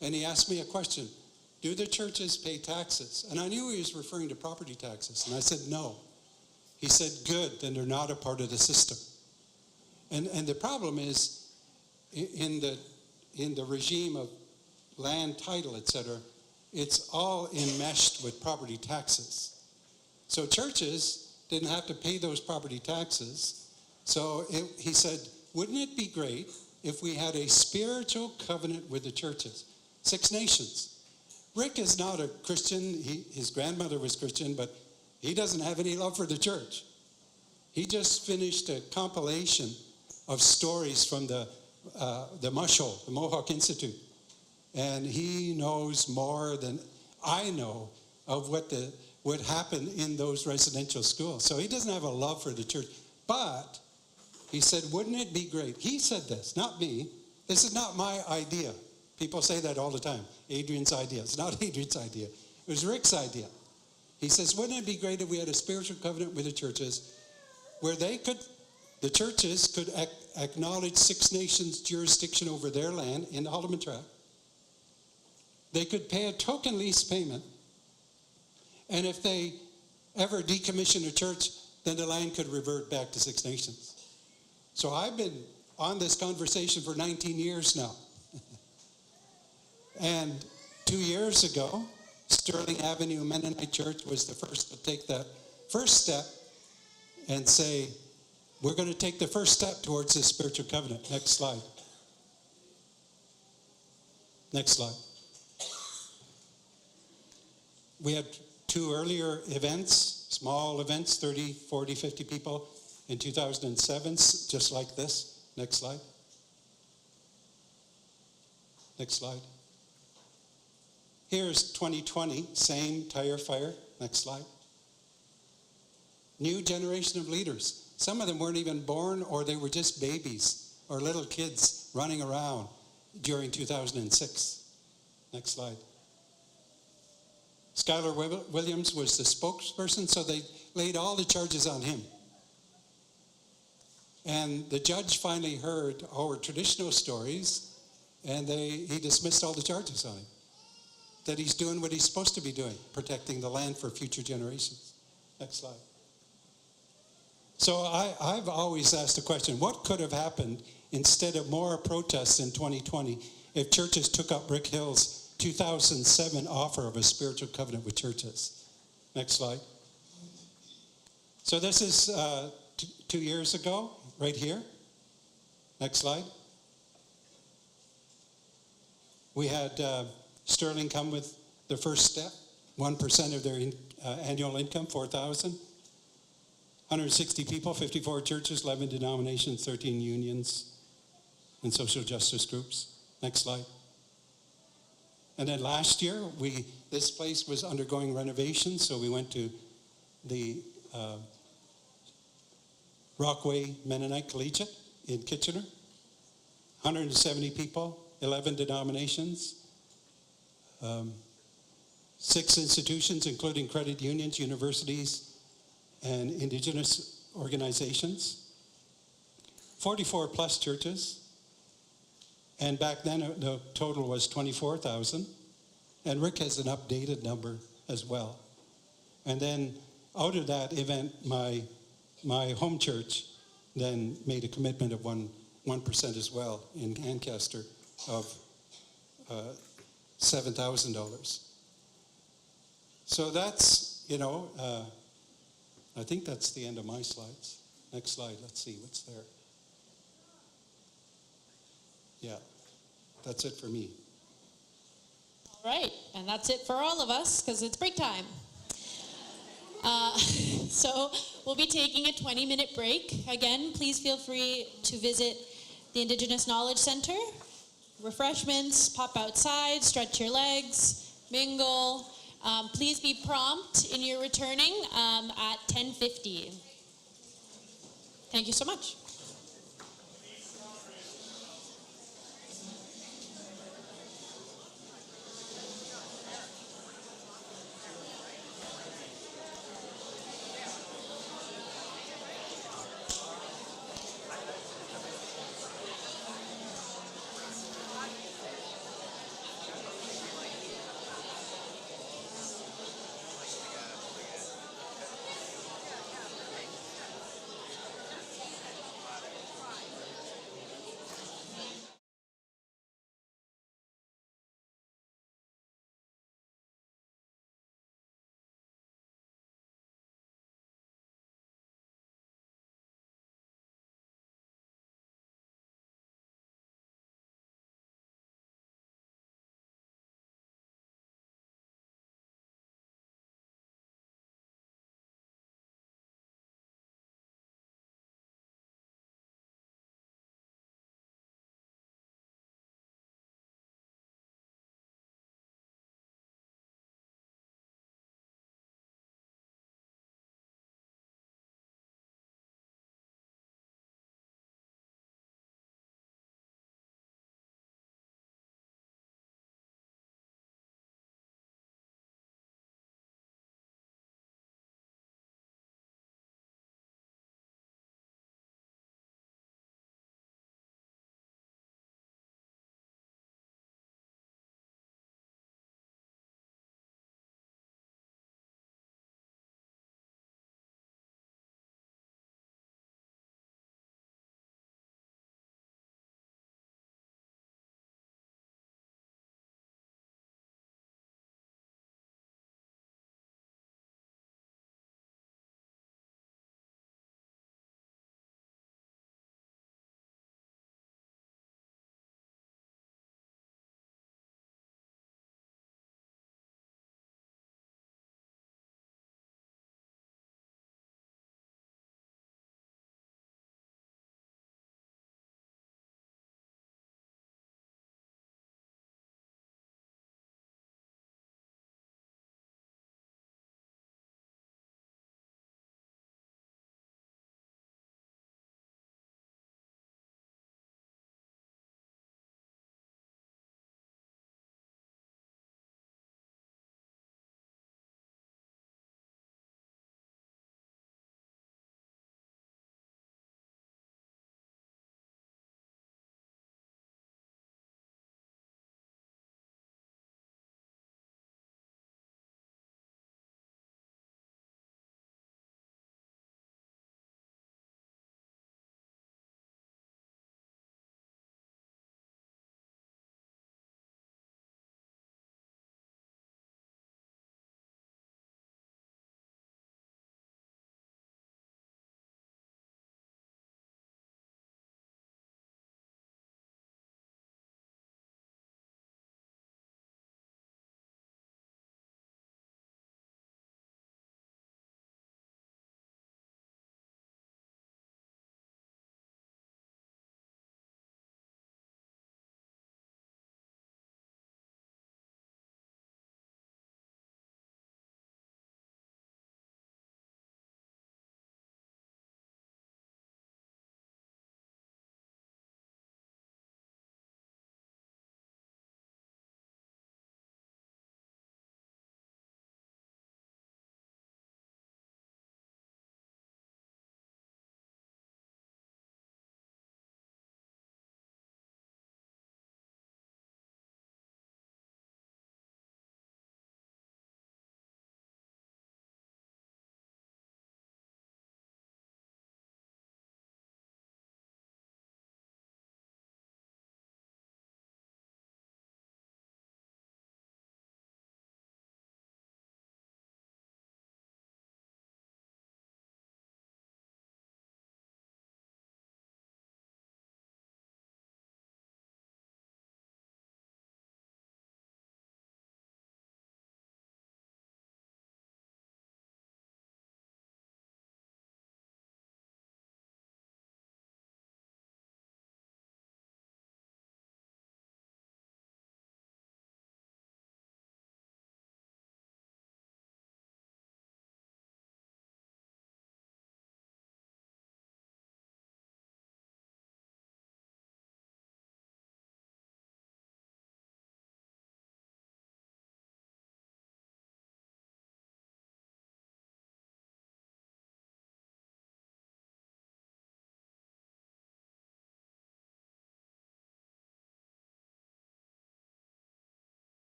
and he asked me a question. Do the churches pay taxes? And I knew he was referring to property taxes. And I said, no. He said, good, then they're not a part of the system. And the problem is, in the regime of land title, etc., it's all enmeshed with property taxes. So churches didn't have to pay those property taxes. So he said, wouldn't it be great if we had a spiritual covenant with the churches? 6 Nations. Rick is not a Christian. His grandmother was Christian, but he doesn't have any love for the church. He just finished a compilation of stories from the MUSHO, the Mohawk Institute. And he knows more than I know of what happened in those residential schools. So he doesn't have a love for the church. But he said, wouldn't it be great? He said this, not me. This is not my idea. People say that all the time. Adrian's idea. It's not Adrian's idea. It was Rick's idea. He says, wouldn't it be great if we had a spiritual covenant with the churches where the churches could acknowledge 6 Nations jurisdiction over their land in the Haldimand Tract. They could pay a token lease payment. And if they ever decommission a church, then the land could revert back to 6 Nations. So I've been on this conversation for 19 years now. And 2 years ago, Sterling Avenue Mennonite Church was the first to take that first step and say, we're going to take the first step towards this spiritual covenant. Next slide. Next slide. We had 2 earlier events, small events, 30, 40, 50 people in 2007, just like this. Next slide. Next slide. Here's 2020, same tire fire. Next slide. New generation of leaders. Some of them weren't even born, or they were just babies or little kids running around during 2006. Next slide. Schuyler Williams was the spokesperson, so they laid all the charges on him. And the judge finally heard our traditional stories, and he dismissed all the charges on him. That he's doing what he's supposed to be doing, protecting the land for future generations. Next slide. So I've always asked the question, what could have happened instead of more protests in 2020 if churches took up Rick Hill's 2007 offer of a spiritual covenant with churches? Next slide. So this is 2 years ago, right here. Next slide. We had Sterling come with the first step, 1% of their annual income, $4,000. 160 people, 54 churches, 11 denominations, 13 unions, and social justice groups. Next slide. And then last year, this place was undergoing renovations, so we went to the Rockway Mennonite Collegiate in Kitchener. 170 people, 11 denominations, 6 institutions, including credit unions, universities, and indigenous organizations. 44 plus churches. And back then, the total was 24,000. And Rick has an updated number as well. And then out of that event, my home church then made a commitment of 1% as well in Ancaster of $7,000. So that's, I think that's the end of my slides. Next slide, let's see what's there. Yeah, that's it for me. All right, and that's it for all of us because it's break time. So we'll be taking a 20-minute break. Again, please feel free to visit the Indigenous Knowledge Center. Refreshments, pop outside, stretch your legs, mingle. Please be prompt in your returning at 10:50. Thank you so much.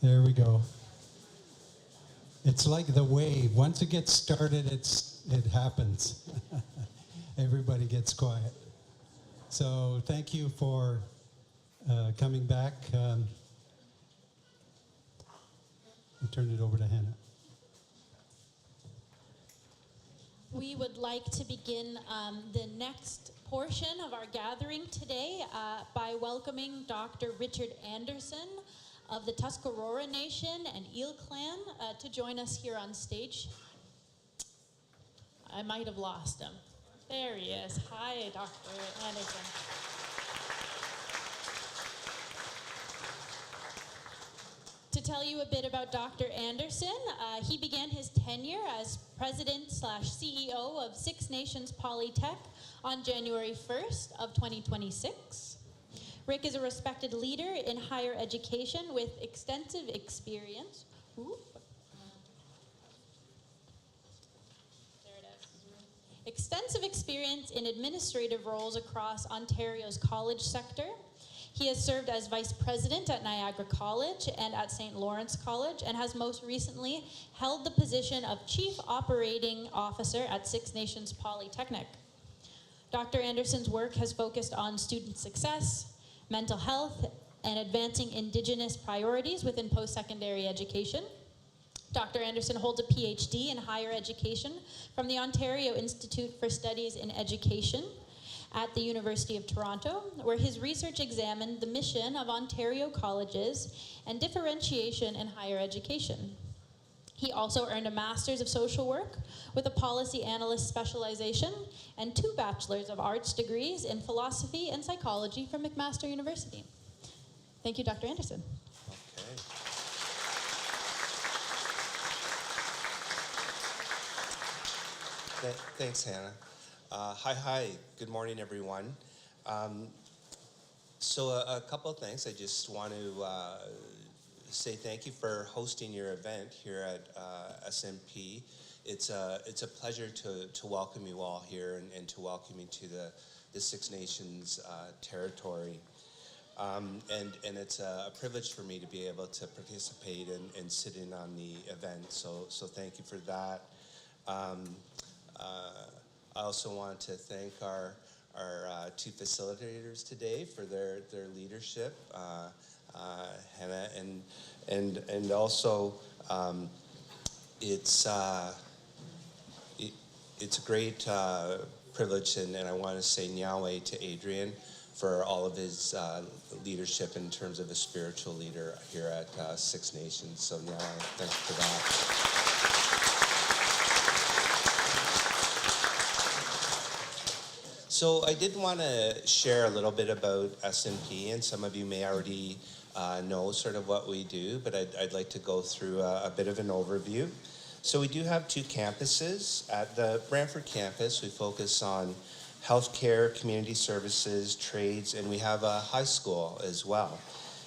There we go. It's like the wave. Once it gets started, it happens. Everybody gets quiet. So thank you for coming back. I'll turn it over to Hannah. We would like to begin the next portion of our gathering today by welcoming Dr. Richard Anderson of the Tuscarora Nation and Eel Clan to join us here on stage. I might have lost him. There he is. Hi, Dr. Anderson. To tell you a bit about Dr. Anderson, he began his tenure as president/CEO of Six Nations Polytech on January 1st of 2026. Rick is a respected leader in higher education with extensive experience. Extensive experience in administrative roles across Ontario's college sector. He has served as vice president at Niagara College and at St. Lawrence College, and has most recently held the position of chief operating officer at Six Nations Polytechnic. Dr. Anderson's work has focused on student success, mental health, and advancing Indigenous priorities within post-secondary education. Dr. Anderson holds a PhD in higher education from the Ontario Institute for Studies in Education at the University of Toronto, where his research examined the mission of Ontario colleges and differentiation in higher education. He also earned a Master's of Social Work with a Policy Analyst specialization and 2 Bachelors of Arts degrees in Philosophy and Psychology from McMaster University. Thank you, Dr. Anderson. Okay. Thanks, Hannah. Hi. Good morning, everyone. So a couple of things. I just want to say thank you for hosting your event here at SMP. It's a pleasure to welcome you all here and to welcome you to the Six Nations territory. And it's a privilege for me to be able to participate and sit in on the event. So thank you for that. I also want to thank our 2 facilitators today for their leadership, Hannah, and also it's a great privilege, and I want to say Nyaweh to Adrian for all of his leadership in terms of a spiritual leader here at Six Nations. So Nyaweh, thank you for that. So I did want to share a little bit about SMP, and some of you may already know sort of what we do, but I'd like to go through a bit of an overview. So we do have 2 campuses. At the Brantford campus, we focus on healthcare, community services, trades, and we have a high school as well.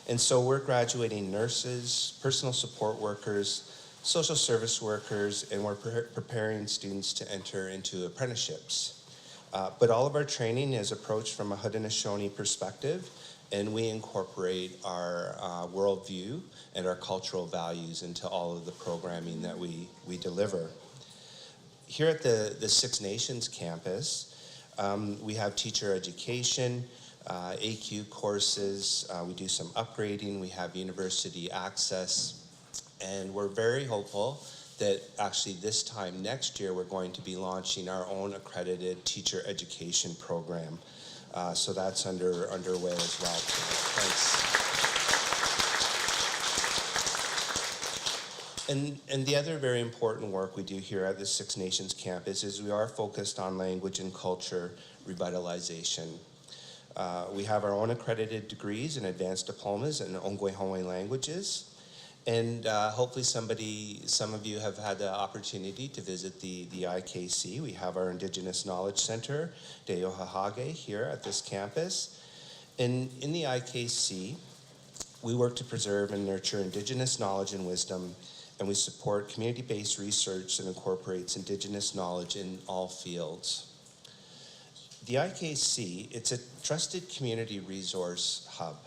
And so we're graduating nurses, personal support workers, social service workers, and we're preparing students to enter into apprenticeships. But all of our training is approached from a Haudenosaunee perspective, and we incorporate our worldview and our cultural values into all of the programming that we deliver. Here at the Six Nations campus, we have teacher education, AQ courses, we do some upgrading, we have university access, and we're very hopeful that actually this time next year we're going to be launching our own accredited teacher education program. So that's underway as well. Thanks. And the other very important work we do here at the Six Nations campus is we are focused on language and culture revitalization. We have our own accredited degrees and advanced diplomas in Ongwe languages. And hopefully some of you have had the opportunity to visit the IKC. We have our Indigenous Knowledge Center, Te Ohahage, here at this campus. And in the IKC, we work to preserve and nurture Indigenous knowledge and wisdom, and we support community-based research that incorporates Indigenous knowledge in all fields. The IKC, it's a trusted community resource hub,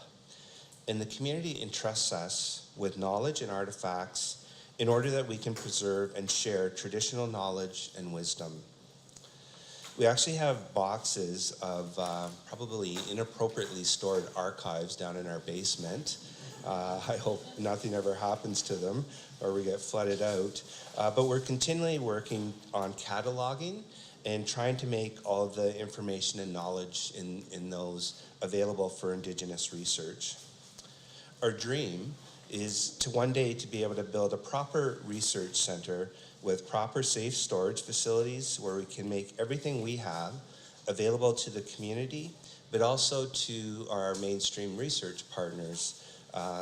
and the community entrusts us with knowledge and artifacts in order that we can preserve and share traditional knowledge and wisdom. We actually have boxes of probably inappropriately stored archives down in our basement. I hope nothing ever happens to them or we get flooded out. But we're continually working on cataloging and trying to make all of the information and knowledge in those available for Indigenous research. Our dream is to one day to be able to build a proper research center with proper safe storage facilities where we can make everything we have available to the community, but also to our mainstream research partners,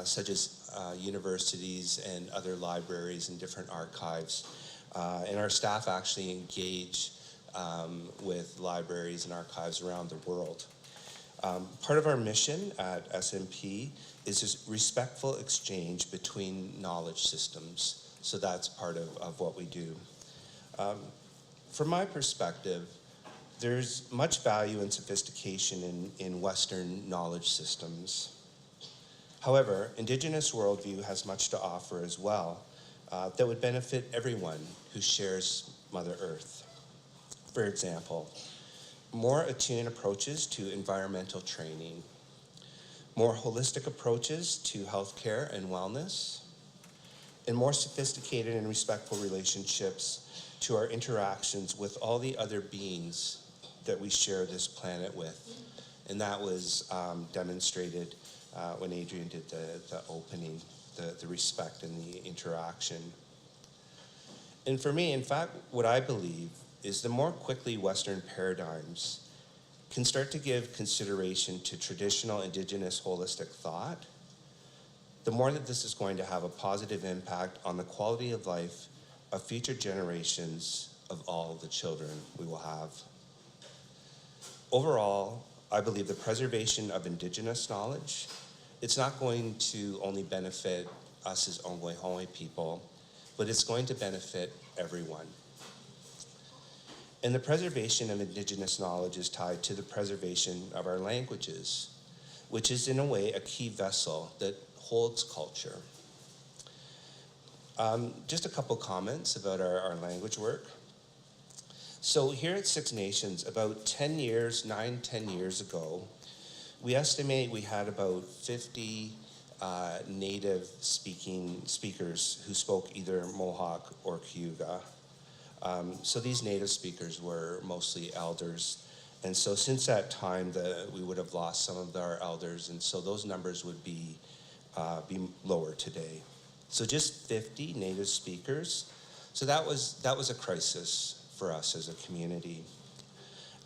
such as universities and other libraries and different archives. And our staff actually engage with libraries and archives around the world. Part of our mission at SMP is this respectful exchange between knowledge systems. So that's part of what we do. From my perspective, there's much value and sophistication in Western knowledge systems. However, Indigenous worldview has much to offer as well that would benefit everyone who shares Mother Earth. For example, more attuned approaches to environmental training, more holistic approaches to healthcare and wellness, and more sophisticated and respectful relationships to our interactions with all the other beings that we share this planet with. And that was demonstrated when Adrian did the opening, the respect and the interaction. And for me, in fact, what I believe is the more quickly Western paradigms can start to give consideration to traditional Indigenous holistic thought, the more that this is going to have a positive impact on the quality of life of future generations of all the children we will have. Overall, I believe the preservation of Indigenous knowledge, it's not going to only benefit us as Ongwehongwe people, but it's going to benefit everyone. And the preservation of Indigenous knowledge is tied to the preservation of our languages, which is in a way a key vessel that holds culture. Just a couple comments about our language work. So here at Six Nations, about 10 years ago, we estimate we had about 50 native speakers who spoke either Mohawk or Cayuga. So these native speakers were mostly elders. And so since that time, we would have lost some of our elders, and so those numbers would be lower today. So just 50 native speakers. So that was a crisis for us as a community.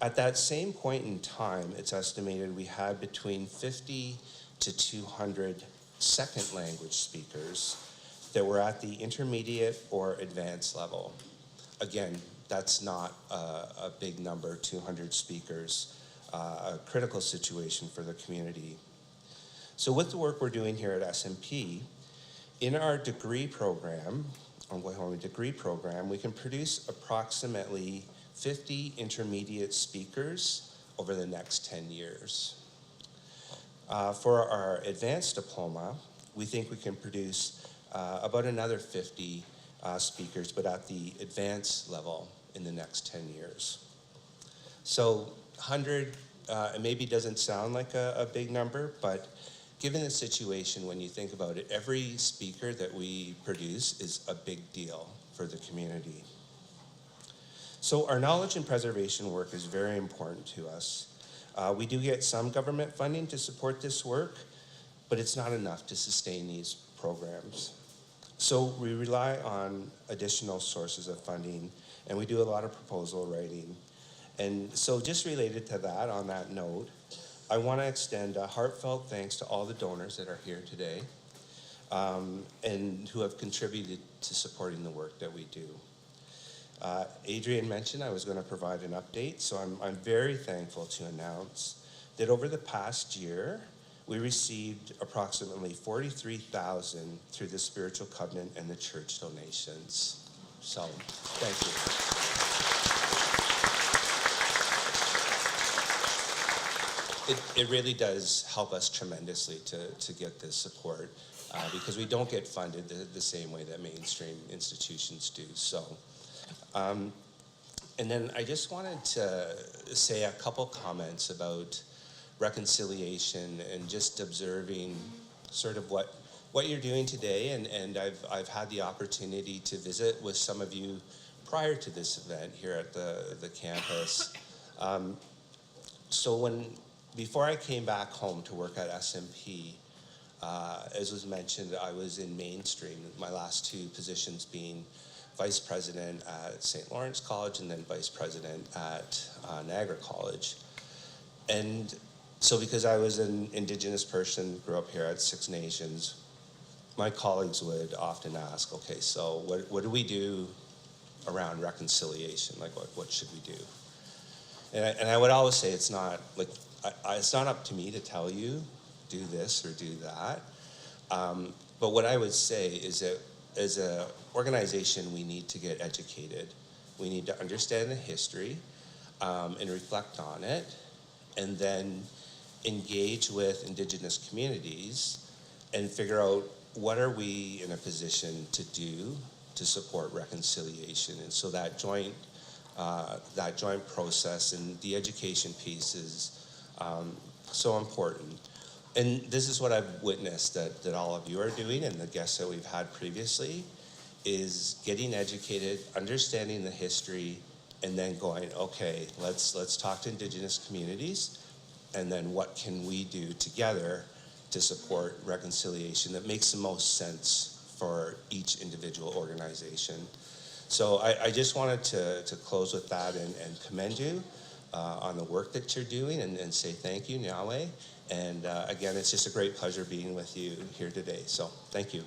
At that same point in time, it's estimated we had between 50 to 200 second language speakers that were at the intermediate or advanced level. Again, that's not a big number, 200 speakers, a critical situation for the community. So with the work we're doing here at SMP, in our degree program, Ongwehongwe degree program, we can produce approximately 50 intermediate speakers over the next 10 years. For our advanced diploma, we think we can produce about another 50 speakers, but at the advanced level in the next 10 years. So 100, it maybe doesn't sound like a big number, but given the situation, when you think about it, every speaker that we produce is a big deal for the community. So our knowledge and preservation work is very important to us. We do get some government funding to support this work, but it's not enough to sustain these programs. So we rely on additional sources of funding, and we do a lot of proposal writing. And so just related to that, on that note, I want to extend a heartfelt thanks to all the donors that are here today and who have contributed to supporting the work that we do. Adrian mentioned I was going to provide an update, so I'm very thankful to announce that over the past year, we received approximately $43,000 through the Spiritual Covenant and the church donations. So, thank you. It really does help us tremendously to get this support. because we don't get funded the same way that mainstream institutions do. So, and then I just wanted to say a couple comments about reconciliation and just observing sort of what you're doing today. And I've had the opportunity to visit with some of you prior to this event here at the campus. So before I came back home to work at SMP, as was mentioned, I was in mainstream, my last two positions being vice president at St. Lawrence College and then vice president at Niagara College. And so because I was an Indigenous person, grew up here at Six Nations, my colleagues would often ask, okay, so what do we do around reconciliation? Like, what should we do? And I would always say it's not like it's not up to me to tell you do this or do that. But what I would say is that as an organization, we need to get educated. We need to understand the history and reflect on it, and then engage with Indigenous communities and figure out what are we in a position to do to support reconciliation. And so that joint process and the education piece is so important. And this is what I've witnessed that all of you are doing, and the guests that we've had previously, is getting educated, understanding the history, and then going, okay, let's talk to Indigenous communities, and then what can we do together to support reconciliation that makes the most sense for each individual organization. So I just wanted to close with that and commend you on the work that you're doing and say thank you, Nyaweh. And again, it's just a great pleasure being with you here today. So thank you.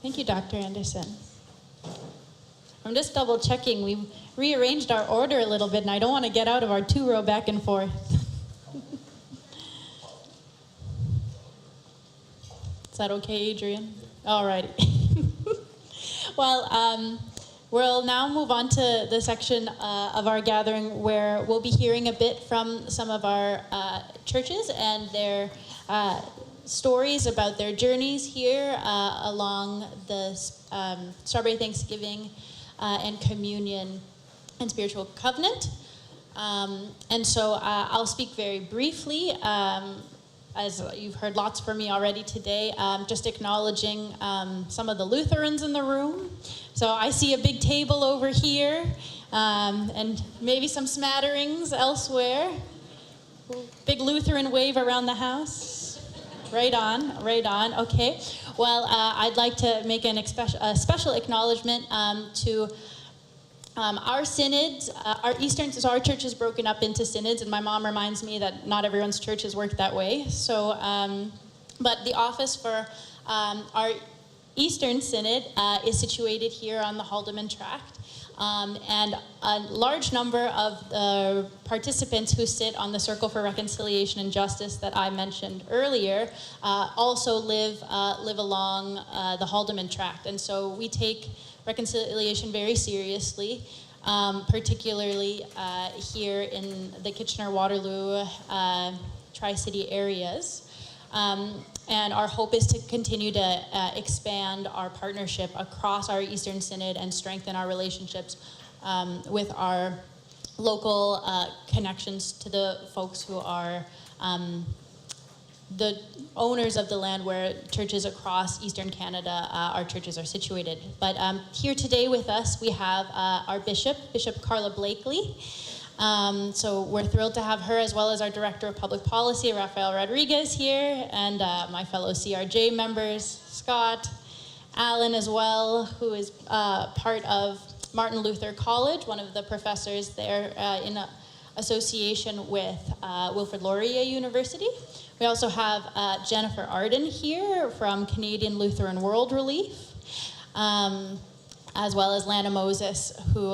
Thank you, Dr. Anderson. I'm just double checking. We've rearranged our order a little bit, and I don't want to get out of our two-row back and forth. Is that okay, Adrian? All righty. Well, we'll now move on to the section of our gathering where we'll be hearing a bit from some of our churches and their stories about their journeys here along the Strawberry Thanksgiving and Communion and Spiritual Covenant. And so I'll speak very briefly, as you've heard lots from me already today, just acknowledging some of the Lutherans in the room. So I see a big table over here, and maybe some smatterings elsewhere. Big Lutheran wave around the house. Right on, right on. Okay. Well, I'd like to make a special acknowledgement to our synods. Our church is broken up into synods, and my mom reminds me that not everyone's churches work that way. So, but the office for our Eastern Synod is situated here on the Haldimand Tract. And a large number of the participants who sit on the Circle for Reconciliation and Justice that I mentioned earlier also live along the Haldimand Tract. And so we take reconciliation very seriously, particularly here in the Kitchener-Waterloo Tri-City areas. And our hope is to continue to expand our partnership across our Eastern Synod and strengthen our relationships with our local connections to the folks who are the owners of the land where churches across Eastern Canada, our churches are situated. But here today with us, we have our Bishop Carla Blakely. So we're thrilled to have her, as well as our Director of Public Policy, Rafael Rodriguez, here, and my fellow CRJ members, Scott, Alan as well, who is part of Martin Luther College, one of the professors there in association with Wilfrid Laurier University. We also have Jennifer Arden here from Canadian Lutheran World Relief. As well as Lana Moses, who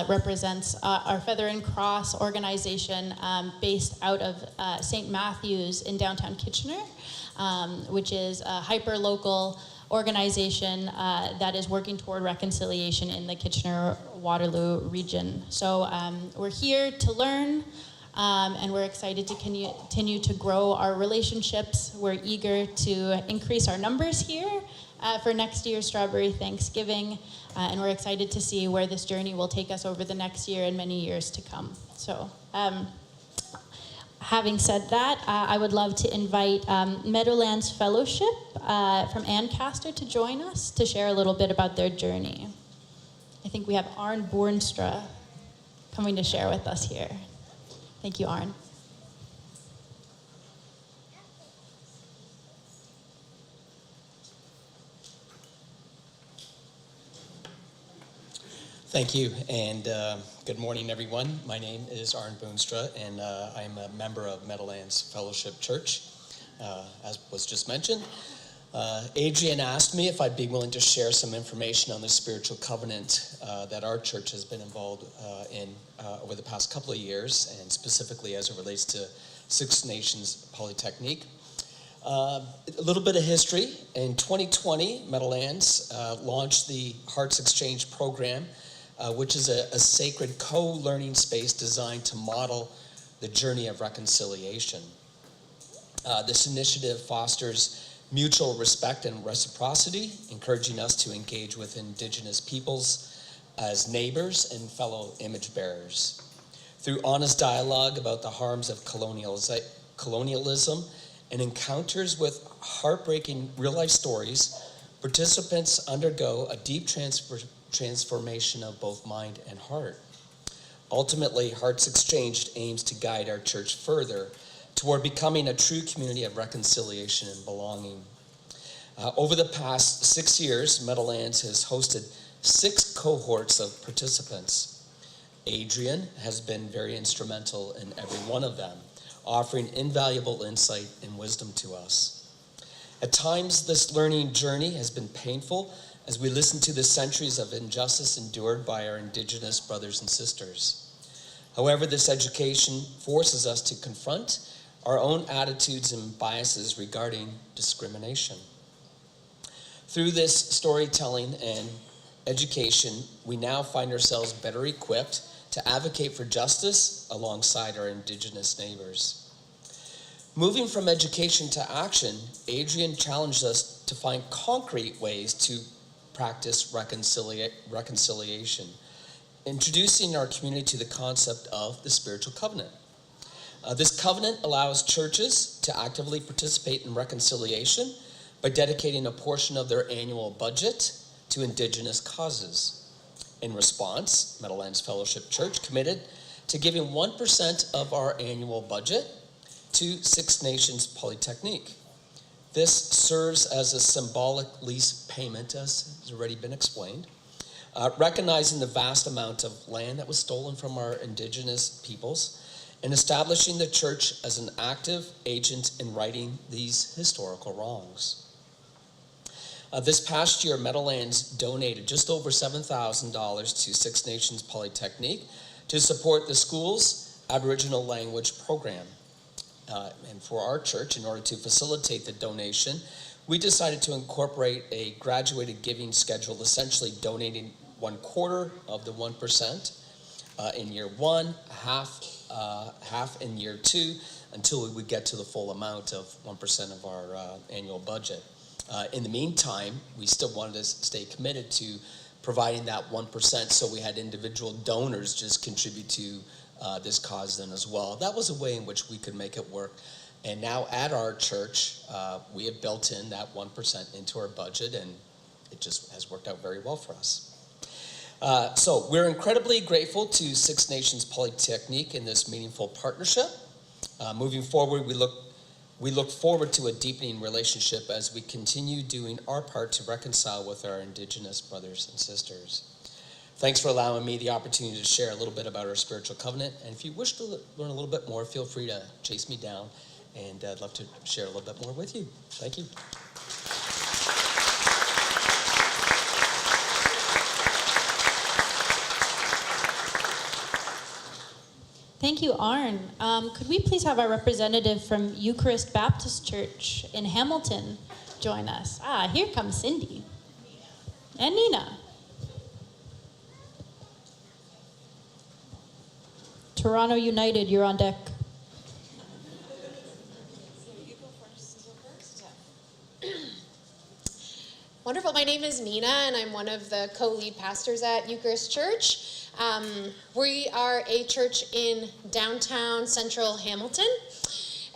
represents our Feather and Cross organization based out of St. Matthew's in downtown Kitchener, which is a hyper-local organization that is working toward reconciliation in the Kitchener-Waterloo region. So we're here to learn, and we're excited to continue to grow our relationships. We're eager to increase our numbers here for next year's Strawberry Thanksgiving, and we're excited to see where this journey will take us over the next year and many years to come. So, having said that, I would love to invite Meadowlands Fellowship from Ancaster to join us to share a little bit about their journey. I think we have Arn Bornstra coming to share with us here. Thank you, Arn. Thank you, and good morning, everyone. My name is Arn Boonstra, and I'm a member of Meadowlands Fellowship Church, as was just mentioned. Adrian asked me if I'd be willing to share some information on the spiritual covenant that our church has been involved in over the past couple of years, and specifically as it relates to Six Nations Polytechnique. A little bit of history. In 2020, Meadowlands launched the Hearts Exchange program, which is a sacred co-learning space designed to model the journey of reconciliation. This initiative fosters mutual respect and reciprocity, encouraging us to engage with Indigenous peoples as neighbors and fellow image bearers. Through honest dialogue about the harms of colonialism and encounters with heartbreaking real-life stories, participants undergo a deep transformation of both mind and heart. Ultimately, Hearts Exchanged aims to guide our church further toward becoming a true community of reconciliation and belonging. Over the past 6 years, Meadowlands has hosted 6 cohorts of participants. Adrian has been very instrumental in every one of them, offering invaluable insight and wisdom to us. At times, this learning journey has been painful as we listen to the centuries of injustice endured by our Indigenous brothers and sisters. However, this education forces us to confront our own attitudes and biases regarding discrimination. Through this storytelling and education, we now find ourselves better equipped to advocate for justice alongside our Indigenous neighbors. Moving from education to action, Adrian challenged us to find concrete ways to practice reconciliation, introducing our community to the concept of the spiritual covenant. This covenant allows churches to actively participate in reconciliation by dedicating a portion of their annual budget to Indigenous causes. In response, Meadowlands Fellowship Church committed to giving 1% of our annual budget to Six Nations Polytechnique. This serves as a symbolic lease payment, as has already been explained, recognizing the vast amount of land that was stolen from our Indigenous peoples and establishing the church as an active agent in righting these historical wrongs. This past year, Meadowlands donated just over $7,000 to Six Nations Polytechnique to support the school's Aboriginal language program. And for our church, in order to facilitate the donation, we decided to incorporate a graduated giving schedule, essentially donating 1/4 of the 1% in year 1, half in year 2, until we would get to the full amount of 1% of our annual budget. In the meantime, we still wanted to stay committed to providing that 1%, so we had individual donors just contribute to this cause then as well. That was a way in which we could make it work. And now at our church, we have built in that 1% into our budget, and it just has worked out very well for us. So we're incredibly grateful to Six Nations Polytechnique in this meaningful partnership. Moving forward, we look forward to a deepening relationship as we continue doing our part to reconcile with our Indigenous brothers and sisters. Thanks for allowing me the opportunity to share a little bit about our spiritual covenant. And if you wish to learn a little bit more, feel free to chase me down, and I'd love to share a little bit more with you. Thank you. Thank you, Arn. Could we please have our representative from Eucharist Baptist Church in Hamilton join us. Here comes Cindy. And Nina. Toronto United, you're on deck. Wonderful. My name is Nina, and I'm one of the co-lead pastors at Eucharist Church. We are a church in downtown central Hamilton.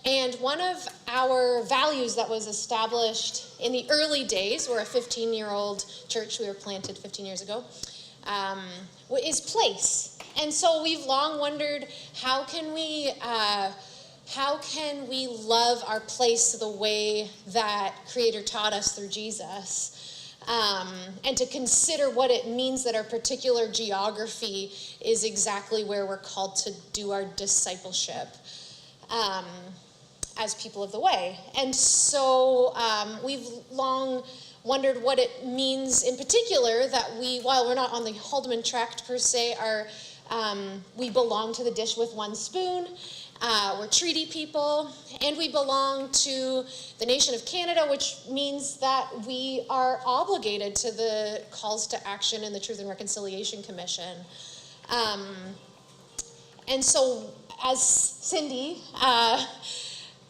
And one of our values that was established in the early days, we're a 15-year-old church, we were planted 15 years ago, is place. And so we've long wondered, how can we love our place the way that Creator taught us through Jesus? And to consider what it means that our particular geography is exactly where we're called to do our discipleship as people of the way. And so we've long wondered what it means in particular that we, while we're not on the Haldeman Tract per se, we belong to the dish with one spoon. We're treaty people, and we belong to the nation of Canada, which means that we are obligated to the calls to action in the Truth and Reconciliation Commission. And so, as Cindy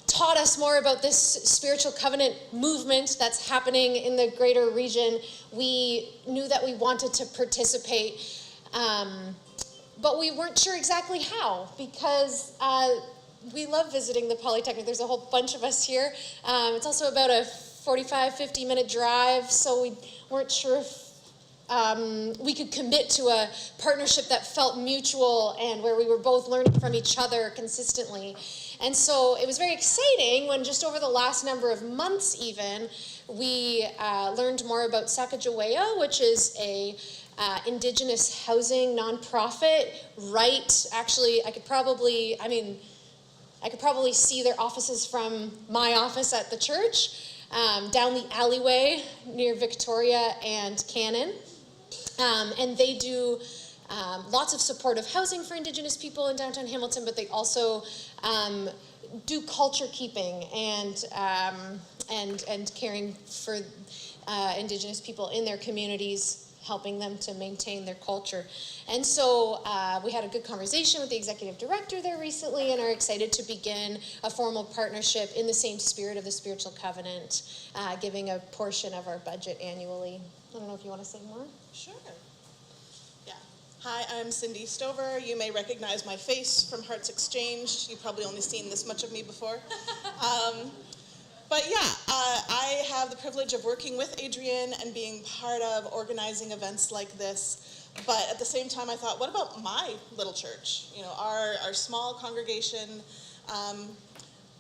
taught us more about this spiritual covenant movement that's happening in the greater region, we knew that we wanted to participate. But we weren't sure exactly how, because we love visiting the Polytechnic. There's a whole bunch of us here. It's also about a 45, 50-minute drive, so we weren't sure if we could commit to a partnership that felt mutual and where we were both learning from each other consistently. And so it was very exciting when just over the last number of months even, we learned more about Sacagawea, which is a Indigenous housing nonprofit, actually, I could probably see their offices from my office at the church, down the alleyway near Victoria and Cannon. And they do lots of supportive housing for Indigenous people in downtown Hamilton, but they also do culture keeping and caring for Indigenous people in their communities, helping them to maintain their culture. And so we had a good conversation with the executive director there recently and are excited to begin a formal partnership in the same spirit of the spiritual covenant, giving a portion of our budget annually. I don't know if you want to say more? Sure. Yeah. Hi, I'm Cindy Stover. You may recognize my face from Hearts Exchange. You've probably only seen this much of me before. But yeah, I have the privilege of working with Adrian and being part of organizing events like this. But at the same time, I thought, what about my little church? You know, our small congregation.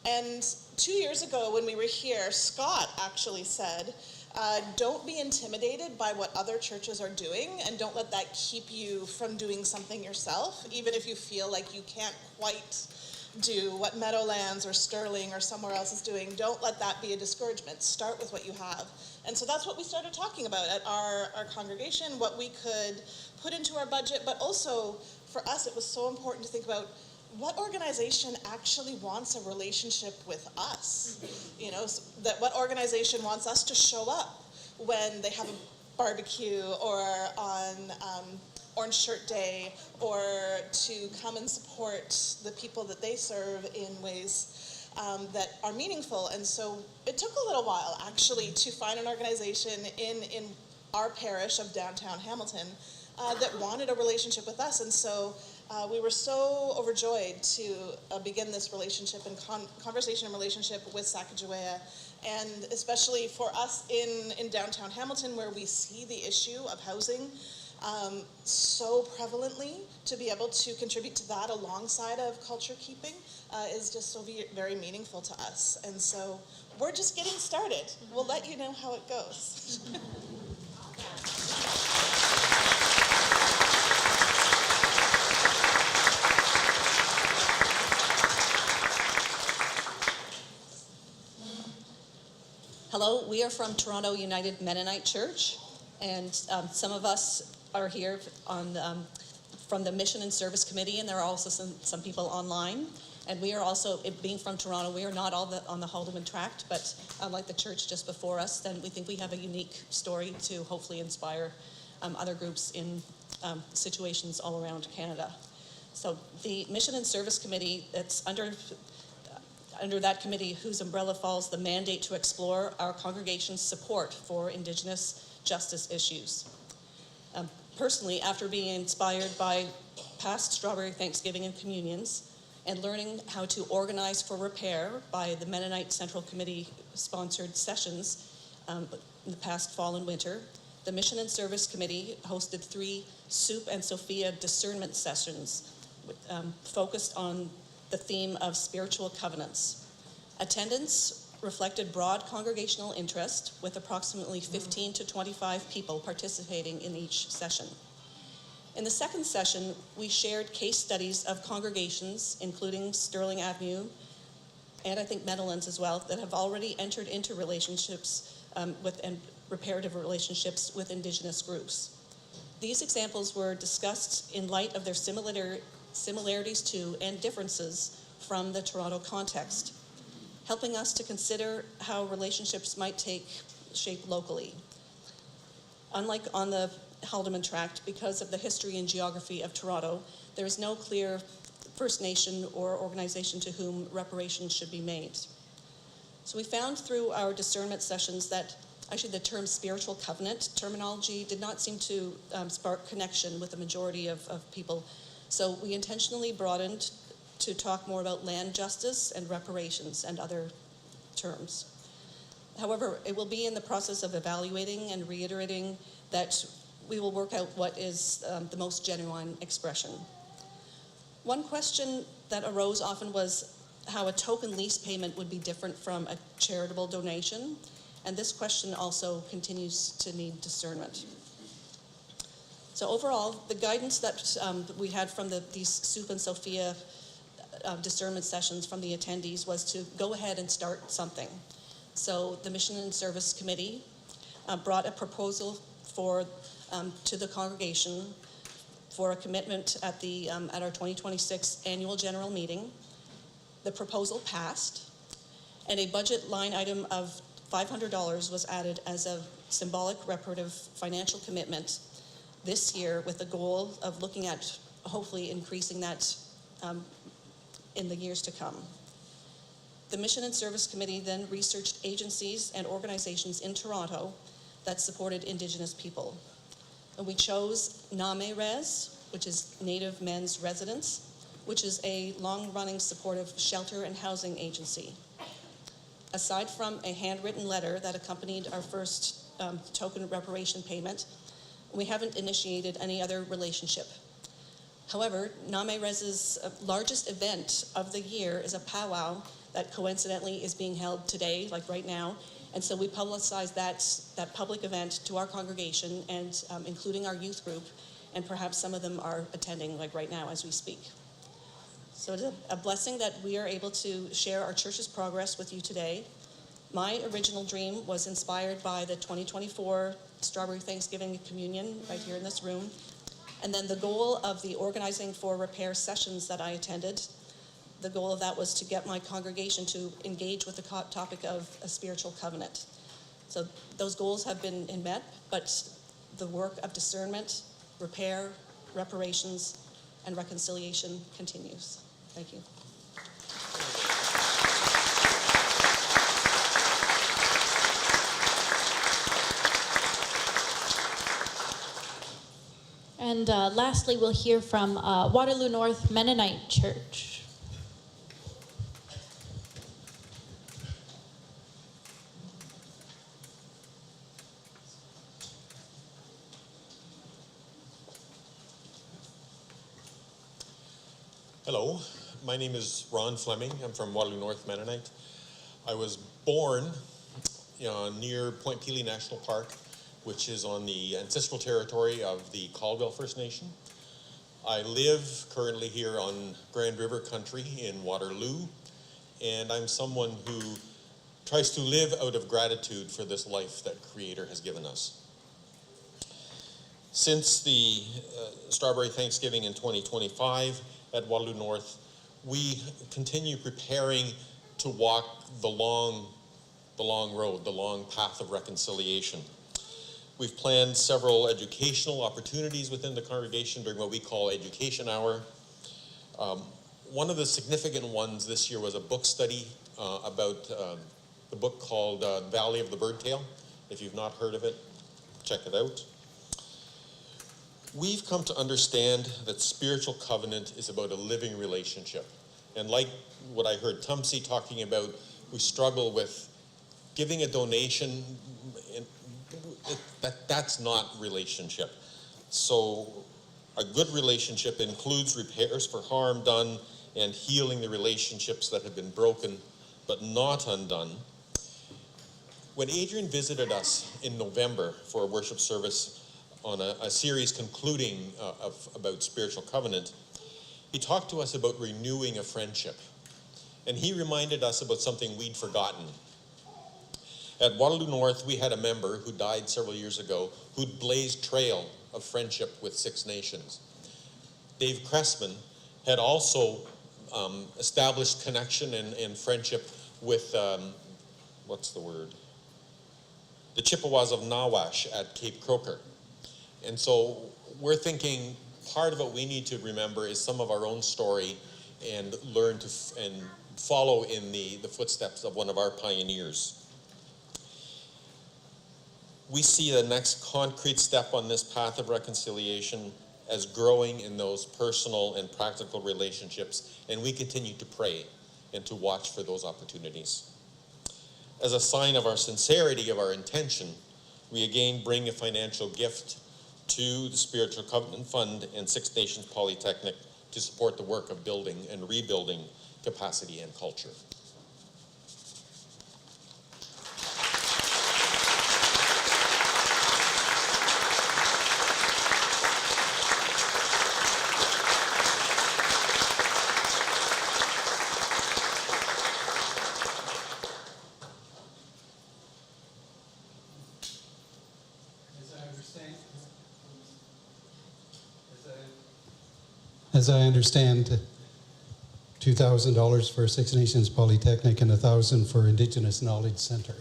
And 2 years ago when we were here, Scott actually said, don't be intimidated by what other churches are doing, and don't let that keep you from doing something yourself, even if you feel like you can't quite do what Meadowlands or Sterling or somewhere else is doing. Don't let that be a discouragement. Start with what you have. And so that's what we started talking about at our congregation, what we could put into our budget, but also for us it was so important to think about what organization actually wants a relationship with us? You know, so that what organization wants us to show up when they have a barbecue or on Orange Shirt Day, or to come and support the people that they serve in ways that are meaningful. And so it took a little while actually to find an organization in our parish of downtown Hamilton that wanted a relationship with us. And so we were so overjoyed to begin this relationship and conversation and relationship with Sacagawea, and especially for us in downtown Hamilton, where we see the issue of housing so prevalently, to be able to contribute to that alongside of culture keeping is just so very meaningful to us. And so we're just getting started. We'll let you know how it goes. Hello, we are from Toronto United Mennonite Church, and some of us are here from the Mission and Service Committee, and there are also some people online. And we are also, it being from Toronto, we are not all on the Haldimand Tract, but unlike the church just before us, then we think we have a unique story to hopefully inspire other groups in situations all around Canada. So the Mission and Service Committee, that's under that committee whose umbrella falls the mandate to explore our congregation's support for Indigenous justice issues. Personally, after being inspired by past Strawberry Thanksgiving and communions, and learning how to organize for repair by the Mennonite Central Committee sponsored sessions in the past fall and winter, the Mission and Service Committee hosted 3 Soup and Sophia discernment sessions focused on the theme of spiritual covenants. Attendance reflected broad congregational interest, with approximately 15 to 25 people participating in each session. In the second session, we shared case studies of congregations, including Sterling Avenue, and I think Meadowlands as well, that have already entered into relationships and reparative relationships with Indigenous groups. These examples were discussed in light of their similarities to and differences from the Toronto context, helping us to consider how relationships might take shape locally. Unlike on the Haldimand Tract, because of the history and geography of Toronto, there is no clear First Nation or organization to whom reparations should be made. So we found through our discernment sessions that actually the term spiritual covenant terminology did not seem to spark connection with the majority of people. So we intentionally broadened to talk more about land justice and reparations and other terms. However, it will be in the process of evaluating and reiterating that we will work out what is the most genuine expression. One question that arose often was how a token lease payment would be different from a charitable donation, and this question also continues to need discernment. So overall, the guidance that we had from these Soup and Sophia discernment sessions from the attendees was to go ahead and start something. So the Mission and Service Committee brought a proposal to the congregation for a commitment at our 2026 annual general meeting. The proposal passed, and a budget line item of $500 was added as a symbolic reparative financial commitment this year, with the goal of looking at hopefully increasing that in the years to come. The Mission and Service Committee then researched agencies and organizations in Toronto that supported Indigenous people. And we chose Name Res, which is Native Men's Residence, which is a long-running supportive shelter and housing agency. Aside from a handwritten letter that accompanied our first token reparation payment, we haven't initiated any other relationship. However, Name Res's largest event of the year is a powwow that coincidentally is being held today, like right now. And so we publicized that public event to our congregation and including our youth group, and perhaps some of them are attending like right now as we speak. So it's a blessing that we are able to share our church's progress with you today. My original dream was inspired by the 2024 Strawberry Thanksgiving Communion right here in this room. And then the goal of the Organizing for Repair sessions that I attended, the goal of that was to get my congregation to engage with the topic of a spiritual covenant. So those goals have been met, but the work of discernment, repair, reparations, and reconciliation continues. Thank you. And lastly, we'll hear from Waterloo North Mennonite Church. Hello, my name is Ron Fleming. I'm from Waterloo North Mennonite. I was born near Point Pelee National Park, which is on the ancestral territory of the Caldwell First Nation. I live currently here on Grand River country in Waterloo, and I'm someone who tries to live out of gratitude for this life that Creator has given us. Since the Strawberry Thanksgiving in 2025 at Waterloo North, we continue preparing to walk the long road, the long path of reconciliation. We've planned several educational opportunities within the congregation during what we call Education Hour. One of the significant ones this year was a book study about the book called Valley of the Birdtail. If you've not heard of it, check it out. We've come to understand that spiritual covenant is about a living relationship. And like what I heard Tumsi talking about, we struggle with giving a donation, and that's not relationship. So a good relationship includes repairs for harm done and healing the relationships that have been broken but not undone. When Adrian visited us in November for a worship service on a series concluding about spiritual covenant, he talked to us about renewing a friendship. And he reminded us about something we'd forgotten. At Waterloo North, we had a member who died several years ago who'd blazed trail of friendship with Six Nations. Dave Cressman had also established connection and friendship with, the Chippewas of Nawash at Cape Croker. And so we're thinking part of what we need to remember is some of our own story and learn to and follow in the footsteps of one of our pioneers. We see the next concrete step on this path of reconciliation as growing in those personal and practical relationships, and we continue to pray and to watch for those opportunities. As a sign of our sincerity, of our intention, we again bring a financial gift to the Spiritual Covenant Fund and Six Nations Polytechnic to support the work of building and rebuilding capacity and culture. As I understand, $2,000 for Six Nations Polytechnic and $1,000 for Indigenous Knowledge Center.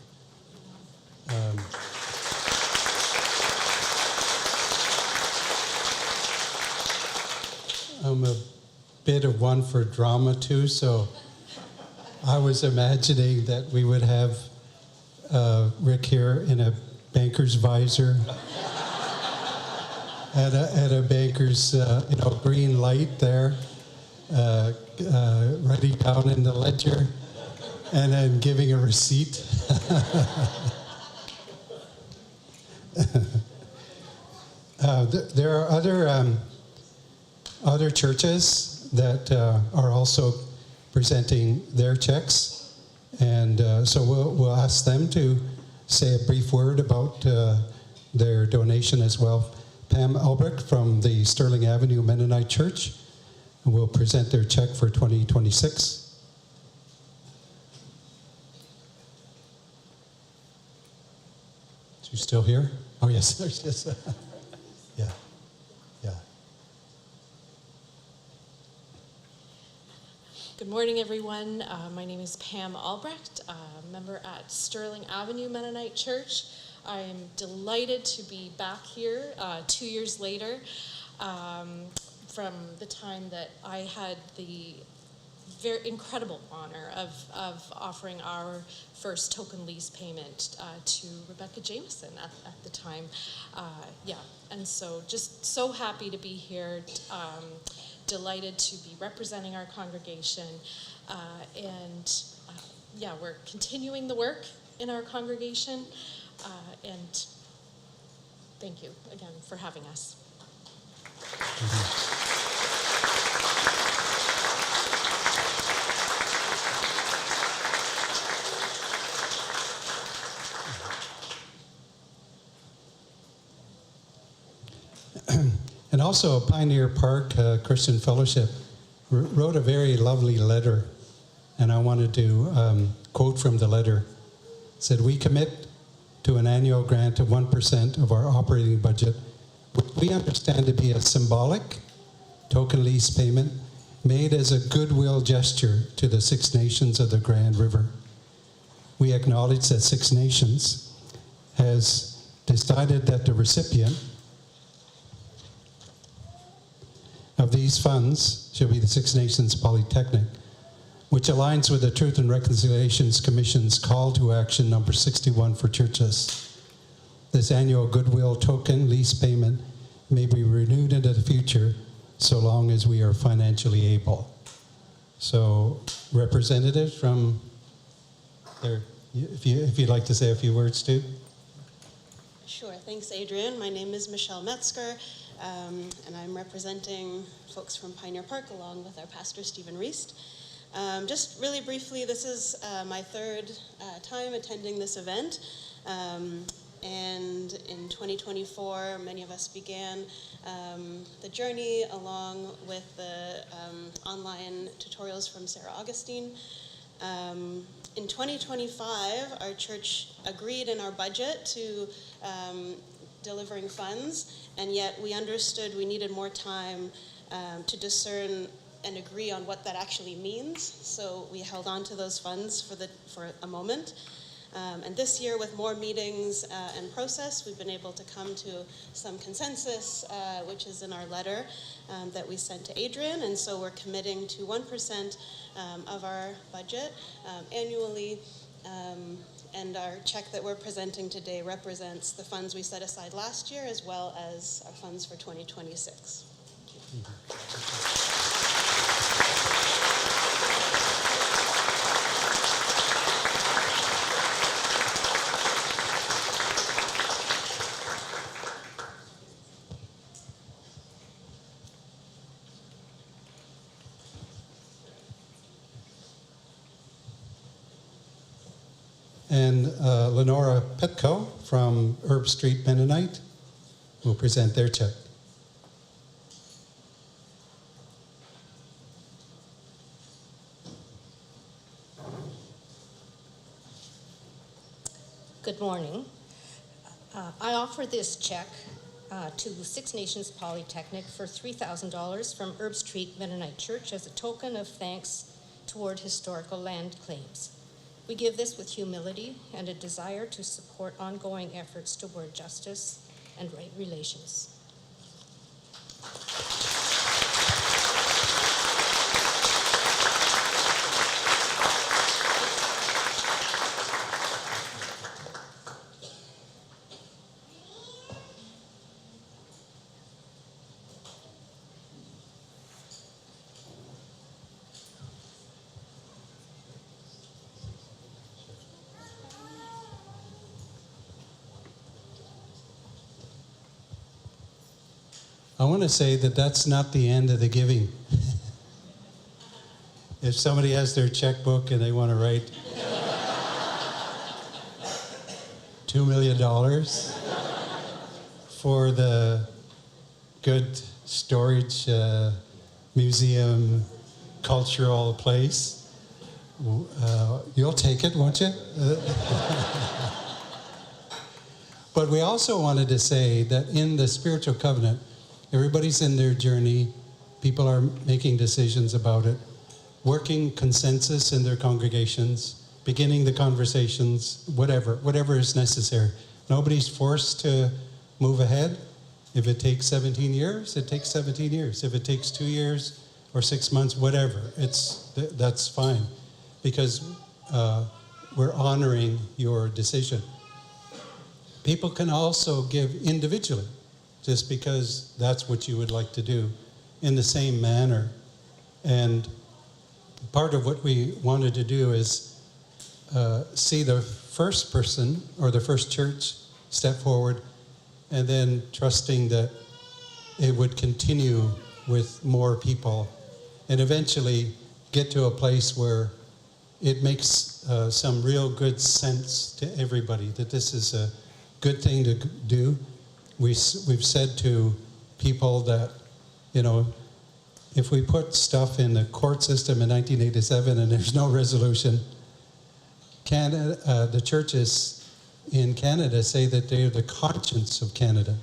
I'm a bit of one for drama too, so I was imagining that we would have Rick here in a banker's visor. At a banker's, green light there, writing down in the ledger, and then giving a receipt. There are other churches that are also presenting their checks, and so we'll ask them to say a brief word about their donation as well. Pam Albrecht from the Sterling Avenue Mennonite Church will present their check for 2026. Is she still here? Oh, yes. Yes. Yeah. Good morning, everyone. My name is Pam Albrecht, a member at Sterling Avenue Mennonite Church. I am delighted to be back here 2 years later from the time that I had the very incredible honor of offering our first token lease payment to Rebecca Jameson at the time. And so just so happy to be here, delighted to be representing our congregation, we're continuing the work in our congregation. And thank you again for having us. And also Pioneer Park Christian Fellowship wrote a very lovely letter, and I wanted to quote from the letter. It said, "We commit to an annual grant of 1% of our operating budget, which we understand to be a symbolic token lease payment made as a goodwill gesture to the Six Nations of the Grand River. We acknowledge that Six Nations has decided that the recipient of these funds shall be the Six Nations Polytechnic, which aligns with the Truth and Reconciliation Commission's call to action number 61 for churches. This annual goodwill token lease payment may be renewed into the future so long as we are financially able. So, representatives from there, if you'd like to say a few words too. Sure, thanks Adrian. My name is Michelle Metzger, and I'm representing folks from Pioneer Park along with our pastor Stephen Reist. Just really briefly, this is my third time attending this event. And in 2024, many of us began the journey along with the online tutorials from Sarah Augustine. In 2025, our church agreed in our budget to delivering funds, and yet we understood we needed more time to discern and agree on what that actually means. So we held on to those funds for a moment. And this year, with more meetings and process, we've been able to come to some consensus, which is in our letter that we sent to Adrian. And so we're committing to 1% of our budget annually. And our check that we're presenting today represents the funds we set aside last year, as well as our funds for 2026. And Lenora Petco from Herb Street Mennonite will present their check. Good morning. I offer this check to Six Nations Polytechnic for $3,000 from Herb Street Mennonite Church as a token of thanks toward historical land claims. We give this with humility and a desire to support ongoing efforts toward justice and right relations. I want to say that that's not the end of the giving. If somebody has their checkbook and they want to write $2 million for the good storage museum cultural place, you'll take it, won't you? But we also wanted to say that in the spiritual covenant, everybody's in their journey. People are making decisions about it, working consensus in their congregations, beginning the conversations, whatever is necessary. Nobody's forced to move ahead. If it takes 17 years, it takes 17 years. If it takes 2 years or 6 months, whatever, that's fine, because we're honoring your decision. People can also give individually, just because that's what you would like to do, in the same manner. And part of what we wanted to do is see the first person or the first church step forward, and then trusting that it would continue with more people and eventually get to a place where it makes some real good sense to everybody that this is a good thing to do. We've said to people that, if we put stuff in the court system in 1987 and there's no resolution, the churches in Canada say that they're the conscience of Canada.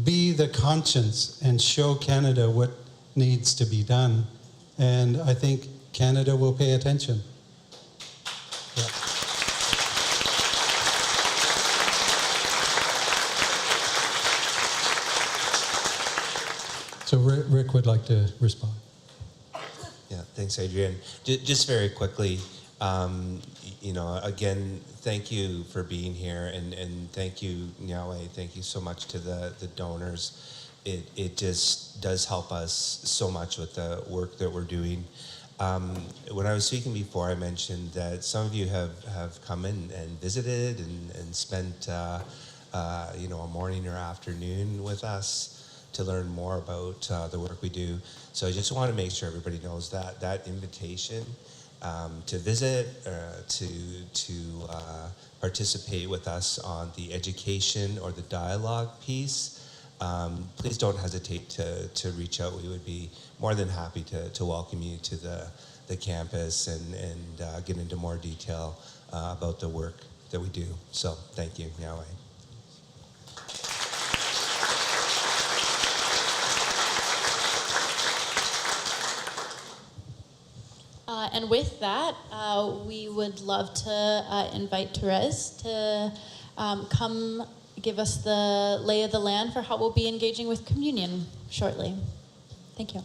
Be the conscience and show Canada what needs to be done. And I think Canada will pay attention. Yeah. So Rick would like to respond. Yeah, thanks, Adrian. Just very quickly, again, thank you for being here, and thank you, Nyaweh. Thank you so much to the donors. It just does help us so much with the work that we're doing. When I was speaking before, I mentioned that some of you have come in and visited and spent a morning or afternoon with us to learn more about the work we do. So I just want to make sure everybody knows that invitation to visit, to participate with us on the education or the dialogue piece. Please don't hesitate to reach out. We would be more than happy to welcome you to the campus and get into more detail about the work that we do. So thank you, Nyaweh. And with that, we would love to invite Therese to come give us the lay of the land for how we'll be engaging with communion shortly. Thank you.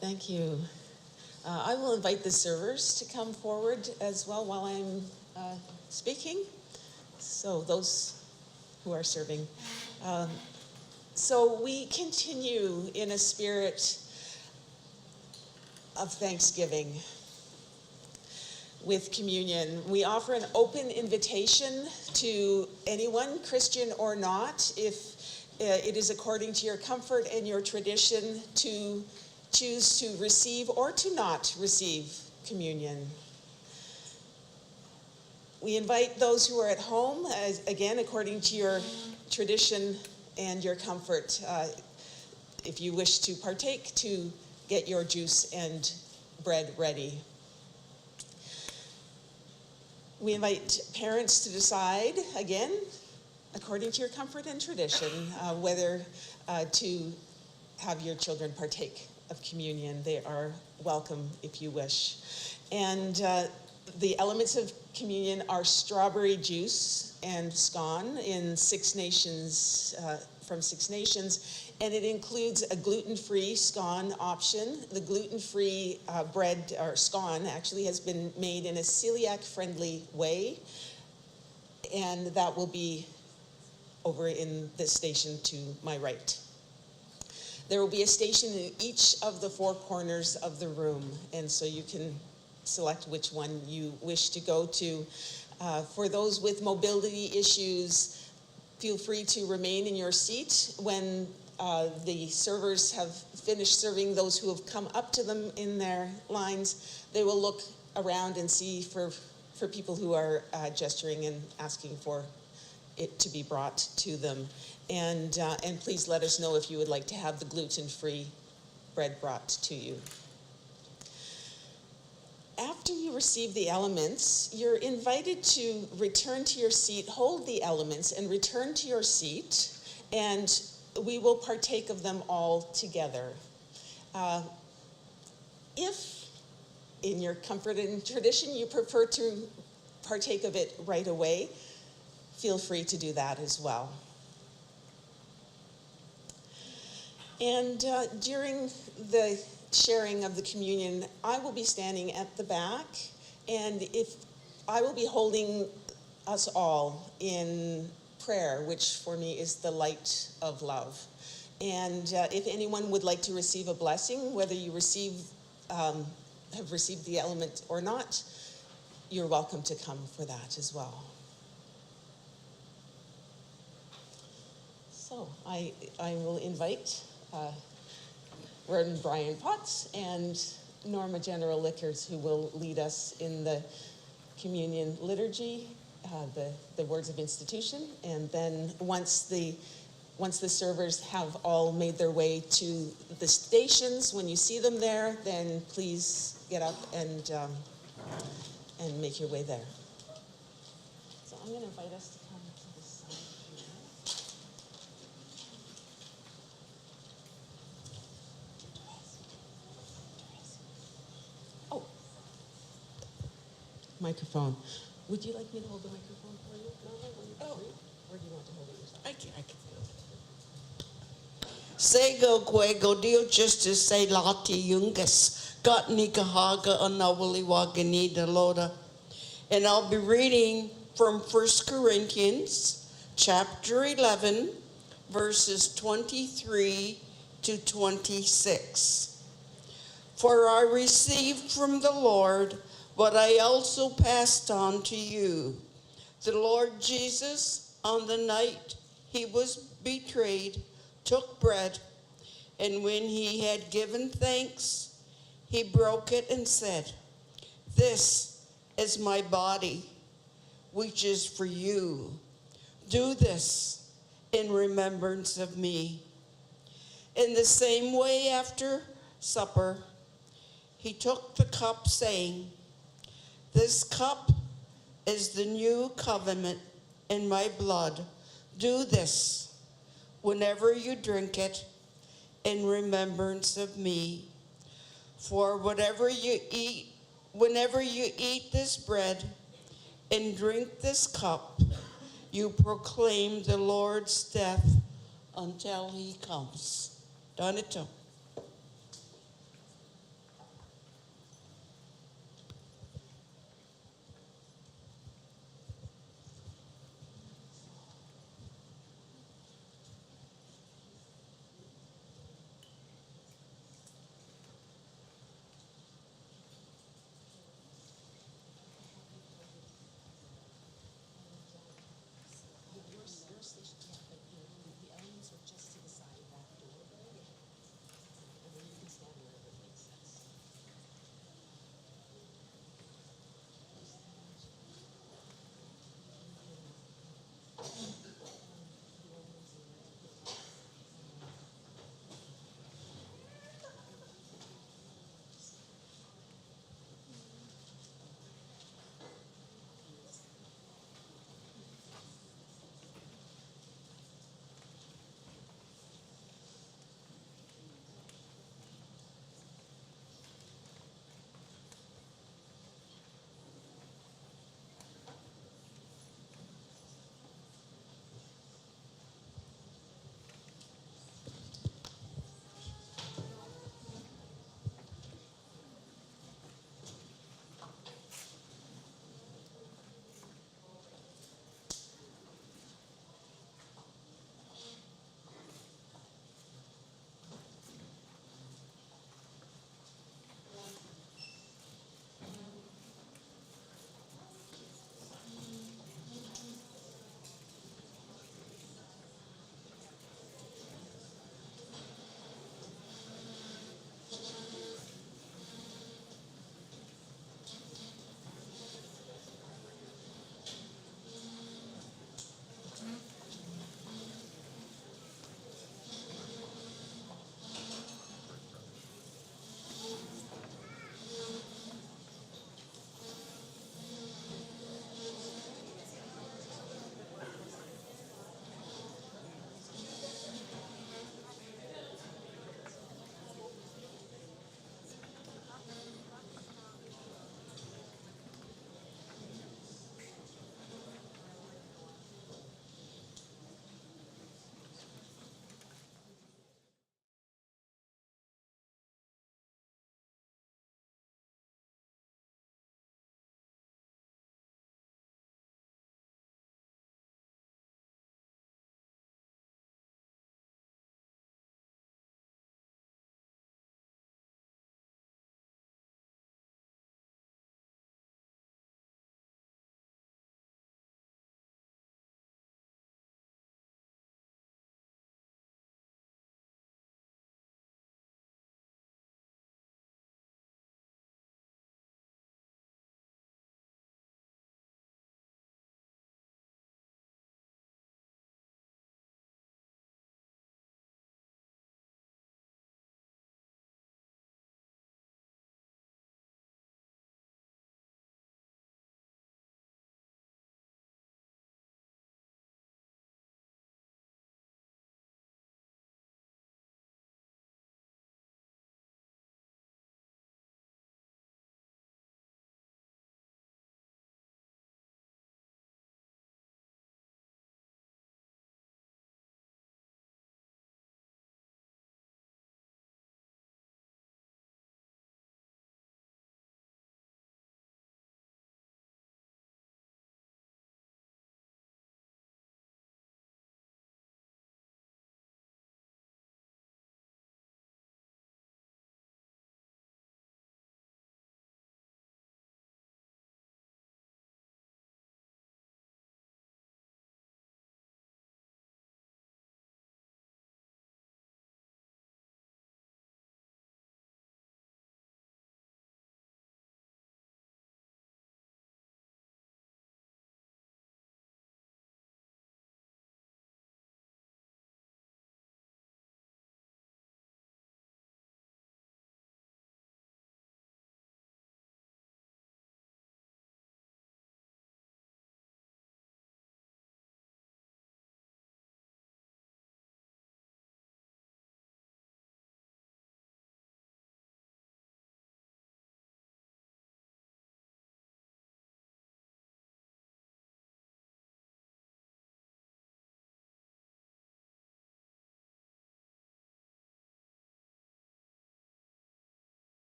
Thank you. I will invite the servers to come forward as well while I'm speaking. So those who are serving. So we continue in a spirit of thanksgiving with communion. We offer an open invitation to anyone, Christian or not, if it is according to your comfort and your tradition to choose to receive or to not receive communion. We invite those who are at home, again, according to your tradition and your comfort, if you wish to partake, to get your juice and bread ready. We invite parents to decide, again, according to your comfort and tradition, whether to have your children partake of communion. They are welcome if you wish. And the elements of communion are strawberry juice and scone in Six Nations, from Six Nations, and it includes a gluten-free scone option. The gluten-free bread, or scone, actually has been made in a celiac-friendly way, and that will be over in this station to my right. There will be a station in each of the four corners of the room, and so you can select which one you wish to go to. For those with mobility issues, feel free to remain in your seat. When the servers have finished serving those who have come up to them in their lines, they will look around and see for people who are gesturing and asking for it to be brought to them. And please let us know if you would like to have the gluten-free bread brought to you. After you receive the elements, you're invited to return to your seat, hold the elements, and return to your seat, and we will partake of them all together. If, in your comfort and tradition, you prefer to partake of it right away, feel free to do that as well. And during the sharing of the communion, I will be standing at the back, and I will be holding us all in prayer, which for me is the light of love. And if anyone would like to receive a blessing, whether you have received the element or not, you're welcome to come for that as well. So I will invite Reverend Brian Potts and Norma General Lickers, who will lead us in the communion liturgy, the words of institution, and then once the servers have all made their way to the stations, when you see them there, then please get up and make your way there. So I'm going to invite us to come to the side here. Oh. Microphone. Would you like me to hold the microphone for you? No, or do you want to hold it yourself? I can. Sego kwego dio justice say lati yungus got nikahaga anawali waganida loda. And I'll be reading from 1 Corinthians chapter 11 verses 23 to 26. For I received from the Lord what I also passed on to you. The Lord Jesus, on the night he was betrayed, took bread, and when he had given thanks, he broke it and said, "This is my body, which is for you. Do this in remembrance of me." In the same way, after supper, he took the cup, saying, "This cup is the new covenant in my blood. Do this whenever you drink it in remembrance of me. For whenever you eat this bread and drink this cup, you proclaim the Lord's death until he comes." Donito.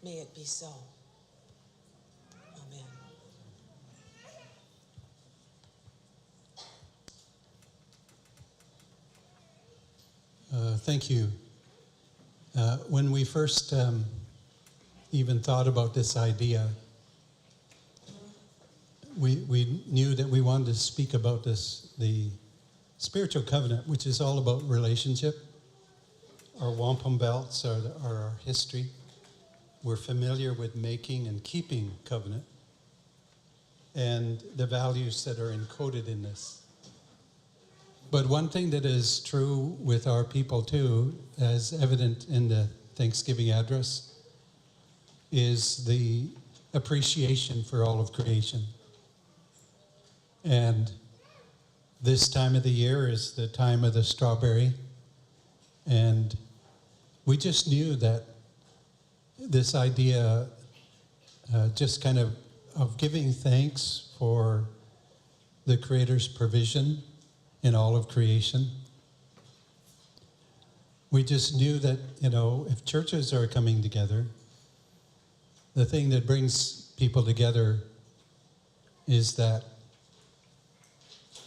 May it be so. Amen. Thank you. When we first even thought about this idea, we knew that we wanted to speak about this, the spiritual covenant, which is all about relationship. Our wampum belts are our history. We're familiar with making and keeping covenant and the values that are encoded in this. But one thing that is true with our people too, as evident in the Thanksgiving address, is the appreciation for all of creation. And this time of the year is the time of the strawberry. And we just knew that this idea just kind of giving thanks for the Creator's provision in all of creation. We just knew that, if churches are coming together, the thing that brings people together is that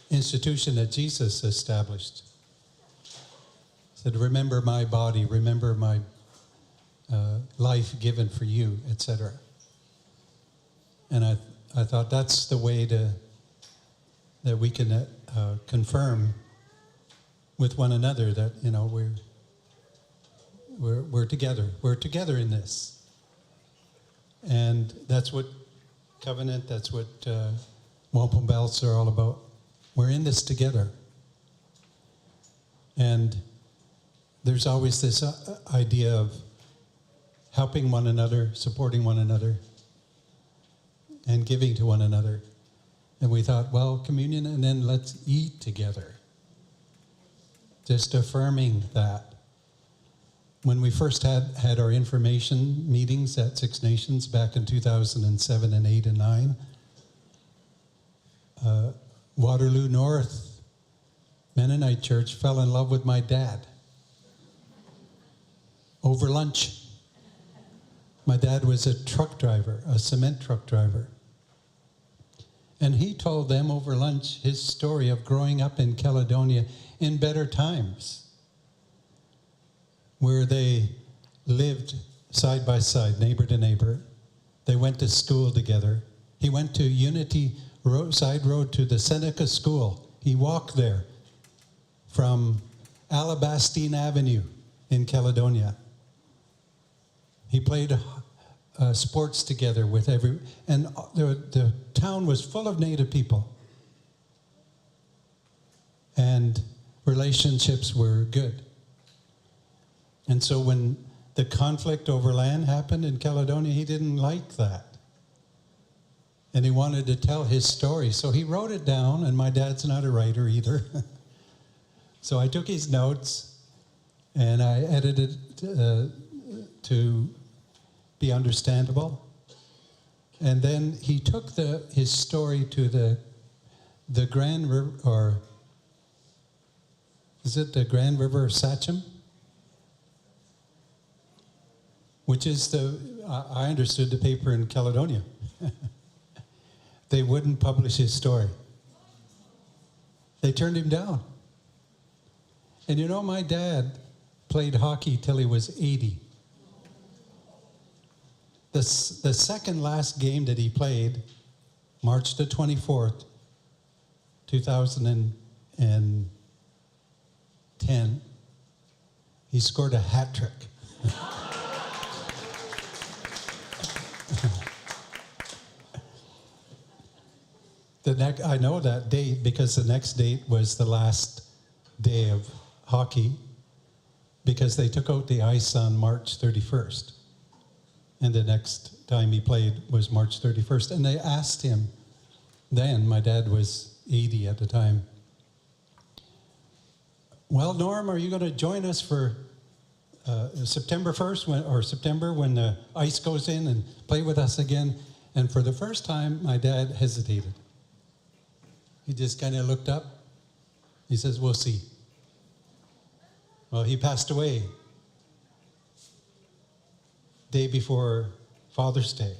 institution that Jesus established. He said, remember my body, remember my life given for you, etc. And I thought that's the way that we can confirm with one another that we're together. We're together in this, and that's what covenant. That's what wampum belts are all about. We're in this together, and there's always this idea of helping one another, supporting one another, and giving to one another. And we thought, well, communion, and then let's eat together. Just affirming that. When we first had our information meetings at Six Nations back in 2007 and 8 and 9, Waterloo North Mennonite Church fell in love with my dad over lunch. My dad was a truck driver, a cement truck driver. And he told them over lunch his story of growing up in Caledonia in better times, where they lived side by side, neighbor to neighbor. They went to school together. He went to Unity Side Road to the Seneca School. He walked there from Alabastine Avenue in Caledonia. He played sports together with and the town was full of Native people. And relationships were good. And so when the conflict over land happened in Caledonia, he didn't like that. And he wanted to tell his story. So he wrote it down, and my dad's not a writer either. So I took his notes and I edited to be understandable. And then he took his story to the Grand River, or is it the Grand River Sachem? Which is I understood, the paper in Caledonia. They wouldn't publish his story. They turned him down. And my dad played hockey till he was 80. The second last game that he played, March the 24th, 2010, he scored a hat trick. I know that date because the next date was the last day of hockey, because they took out the ice on March 31st. And the next time he played was March 31st. And they asked him then, my dad was 80 at the time, well, Norm, are you going to join us for September 1st September when the ice goes in and play with us again? And for the first time, my dad hesitated. He just kind of looked up. He says, we'll see. Well, he passed away day before Father's Day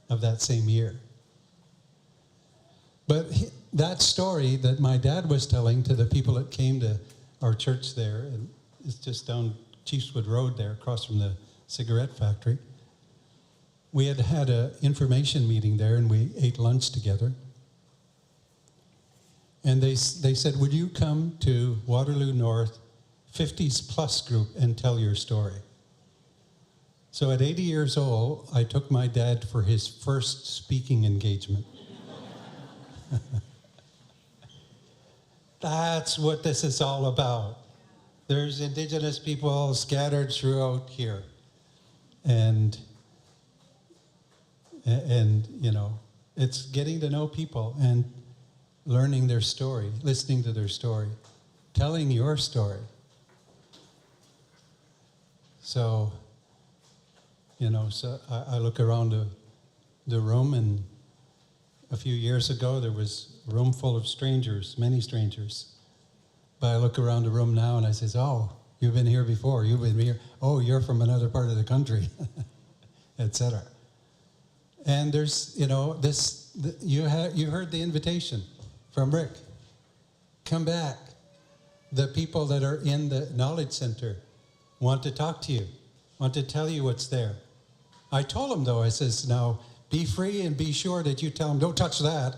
of that same year. But that story that my dad was telling to the people that came to our church there, and it's just down Chiefswood Road there, across from the cigarette factory. We had had an information meeting there, and we ate lunch together. And they said, would you come to Waterloo North 50s plus group and tell your story? So at 80 years old, I took my dad for his first speaking engagement. That's what this is all about. There's Indigenous people scattered throughout here. And you know, it's getting to know people and learning their story, listening to their story, telling your story. So, you know, so I look around the room, and a few years ago there was a room full of strangers, many strangers. But I look around the room now and I says, oh, you've been here before, you've been here. Oh, you're from another part of the country, etc. And there's, you know, you heard the invitation from Rick. Come back. The people that are in the Knowledge Center want to talk to you, want to tell you what's there. I told them, though, I says, now, be free and be sure that you tell them, don't touch that.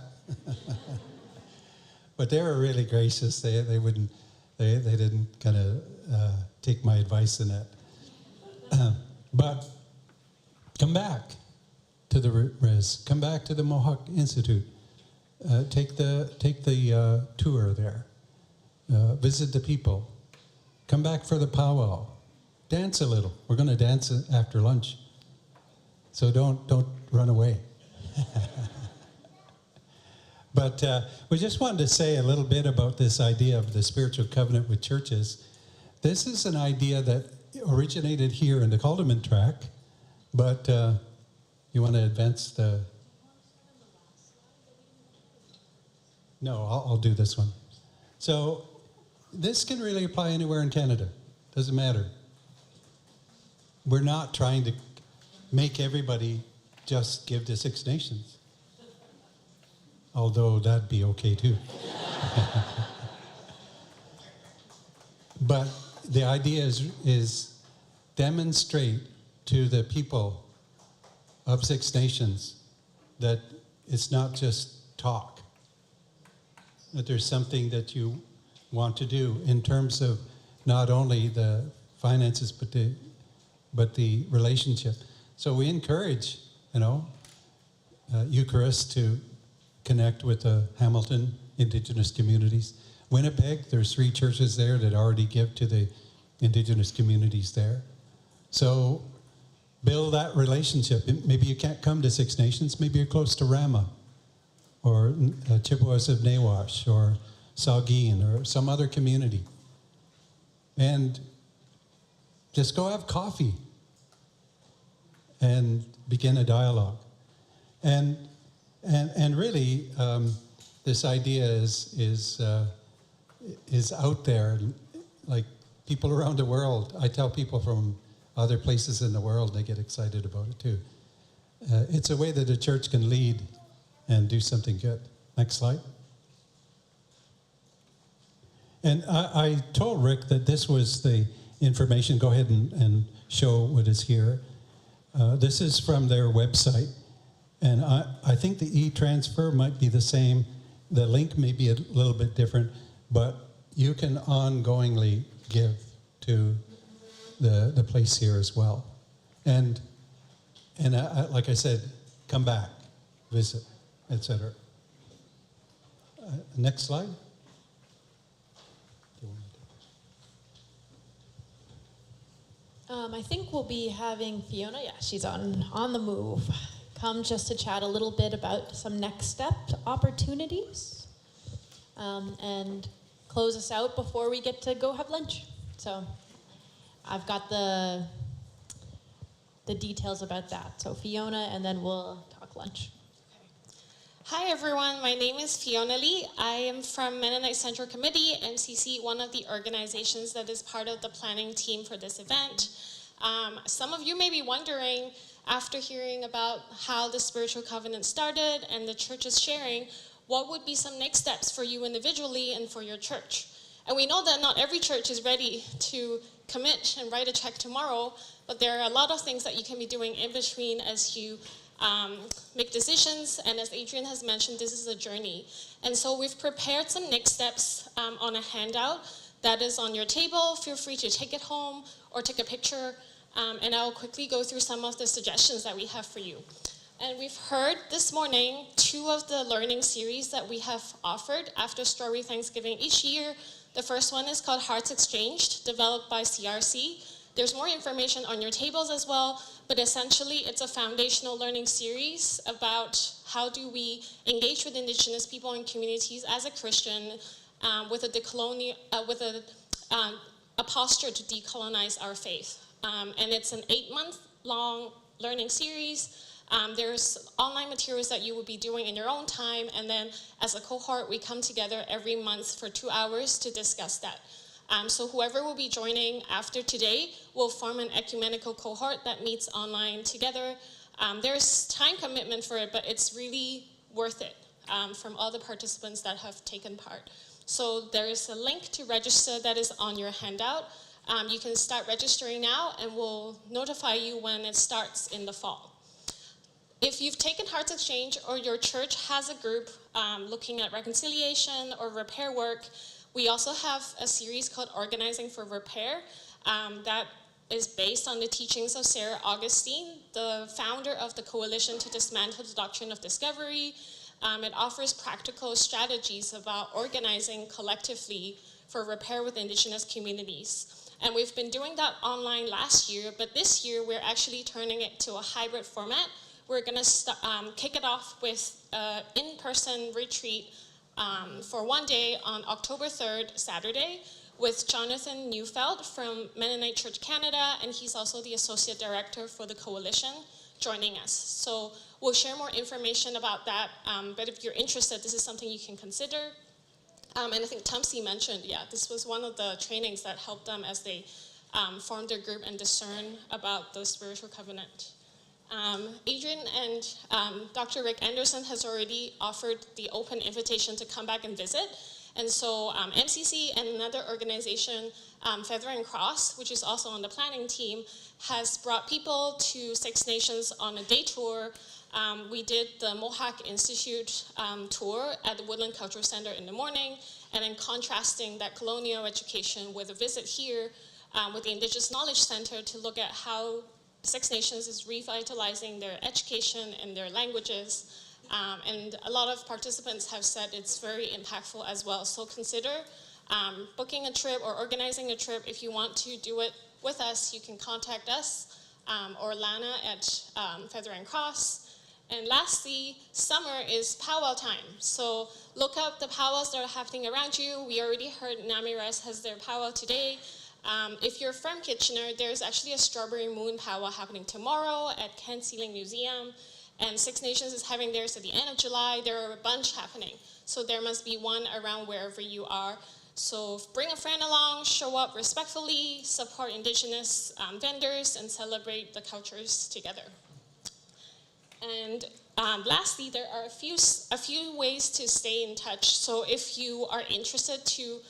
But they were really gracious. They didn't kind of take my advice in that. But come back to the res. Come back to the Mohawk Institute. Take the tour there. Visit the people. Come back for the powwow. Dance a little. We're going to dance after lunch. So don't run away. But we just wanted to say a little bit about this idea of the spiritual covenant with churches. This is an idea that originated here in the Calderman tract, but you want to advance the... No, I'll do this one. So this can really apply anywhere in Canada. Doesn't matter. We're not trying to make everybody just give to Six Nations. Although that'd be okay too. But the idea is demonstrate to the people of Six Nations that it's not just talk, that there's something that you want to do in terms of not only the finances, but the relationship. So we encourage, Eucharist to connect with the Hamilton Indigenous communities. Winnipeg, there's 3 churches there that already give to the Indigenous communities there. So build that relationship. Maybe you can't come to Six Nations, maybe you're close to Rama, or Chippewas of Nawash, or Saugeen, or some other community. And just go have coffee and begin a dialogue. And really, this idea is out there. Like people around the world, I tell people from other places in the world, they get excited about it too. It's a way that the church can lead and do something good. Next slide. And I told Rick that this was the information. Go ahead and show what is here. This is from their website. And I think the e-transfer might be the same. The link may be a little bit different, but you can ongoingly give to the place here as well. And like I said, come back, visit, etc. Next slide. I think we'll be having Fiona, she's on the move, come just to chat a little bit about some next step opportunities and close us out before we get to go have lunch. So I've got the details about that. So Fiona, and then we'll talk lunch. Hi everyone, my name is Fiona Lee. I am from Mennonite Central Committee, MCC, one of the organizations that is part of the planning team for this event. Some of you may be wondering, after hearing about how the spiritual covenant started and the church is sharing, what would be some next steps for you individually and for your church? And we know that not every church is ready to commit and write a check tomorrow, but there are a lot of things that you can be doing in between as you make decisions. And as Adrian has mentioned, this is a journey. And so we've prepared some next steps on a handout that is on your table. Feel free to take it home or take a picture. And I'll quickly go through some of the suggestions that we have for you. And we've heard this morning 2 of the learning series that we have offered after Strawberry Thanksgiving each year. The first one is called Hearts Exchanged, developed by CRC. There's more information on your tables as well, but essentially it's a foundational learning series about how do we engage with Indigenous people and communities as a Christian with a posture to decolonize our faith. And it's an 8-month-long learning series. There's online materials that you will be doing in your own time, and then as a cohort, we come together every month for 2 hours to discuss that. So whoever will be joining after today will form an ecumenical cohort that meets online together. There's time commitment for it, but it's really worth it from all the participants that have taken part. So there is a link to register that is on your handout. You can start registering now, and we'll notify you when it starts in the fall. If you've taken Hearts Exchange or your church has a group looking at reconciliation or repair work, we also have a series called Organizing for Repair that is based on the teachings of Sarah Augustine, the founder of the Coalition to Dismantle the Doctrine of Discovery. It offers practical strategies about organizing collectively for repair with Indigenous communities. And we've been doing that online last year, but this year we're actually turning it to a hybrid format. We're going to kick it off with an in-person retreat for 1 day on October 3rd, Saturday, with Jonathan Neufeld from Mennonite Church Canada, and he's also the Associate Director for the Coalition, joining us. So we'll share more information about that, but if you're interested, this is something you can consider. And I think Tumsi mentioned, this was one of the trainings that helped them as they formed their group and discern about the spiritual covenant. Adrian and Dr. Rick Anderson has already offered the open invitation to come back and visit. And so MCC and another organization, Feather and Cross, which is also on the planning team, has brought people to Six Nations on a day tour. We did the Mohawk Institute tour at the Woodland Cultural Center in the morning, and then contrasting that colonial education with a visit here with the Indigenous Knowledge Center to look at how Six Nations is revitalizing their education and their languages. And a lot of participants have said it's very impactful as well. So consider booking a trip or organizing a trip. If you want to do it with us, you can contact us or Lana at Feather and Cross. And lastly, summer is powwow time. So look up the powwows that are happening around you. We already heard Namiras has their powwow today. If you're from Kitchener, there's actually a Strawberry Moon powwow happening tomorrow at Ken Sealing Museum. And Six Nations is having theirs at the end of July. There are a bunch happening. So there must be one around wherever you are. So bring a friend along, show up respectfully, support Indigenous vendors, and celebrate the cultures together. And lastly, there are a few ways to stay in touch. So if you are interested to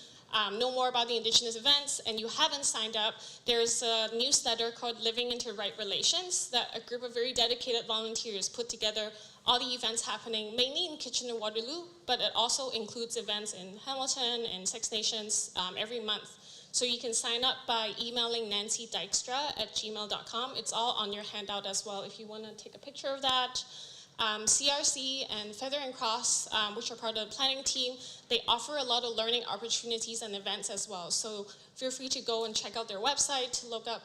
know more about the Indigenous events and you haven't signed up, there's a newsletter called Living into Right Relations that a group of very dedicated volunteers put together all the events happening, mainly in Kitchener-Waterloo, but it also includes events in Hamilton and Six Nations every month. So you can sign up by emailing nancydykstra@gmail.com. It's all on your handout as well if you want to take a picture of that. CRC and Feather and Cross, which are part of the planning team, they offer a lot of learning opportunities and events as well. So feel free to go and check out their website to look up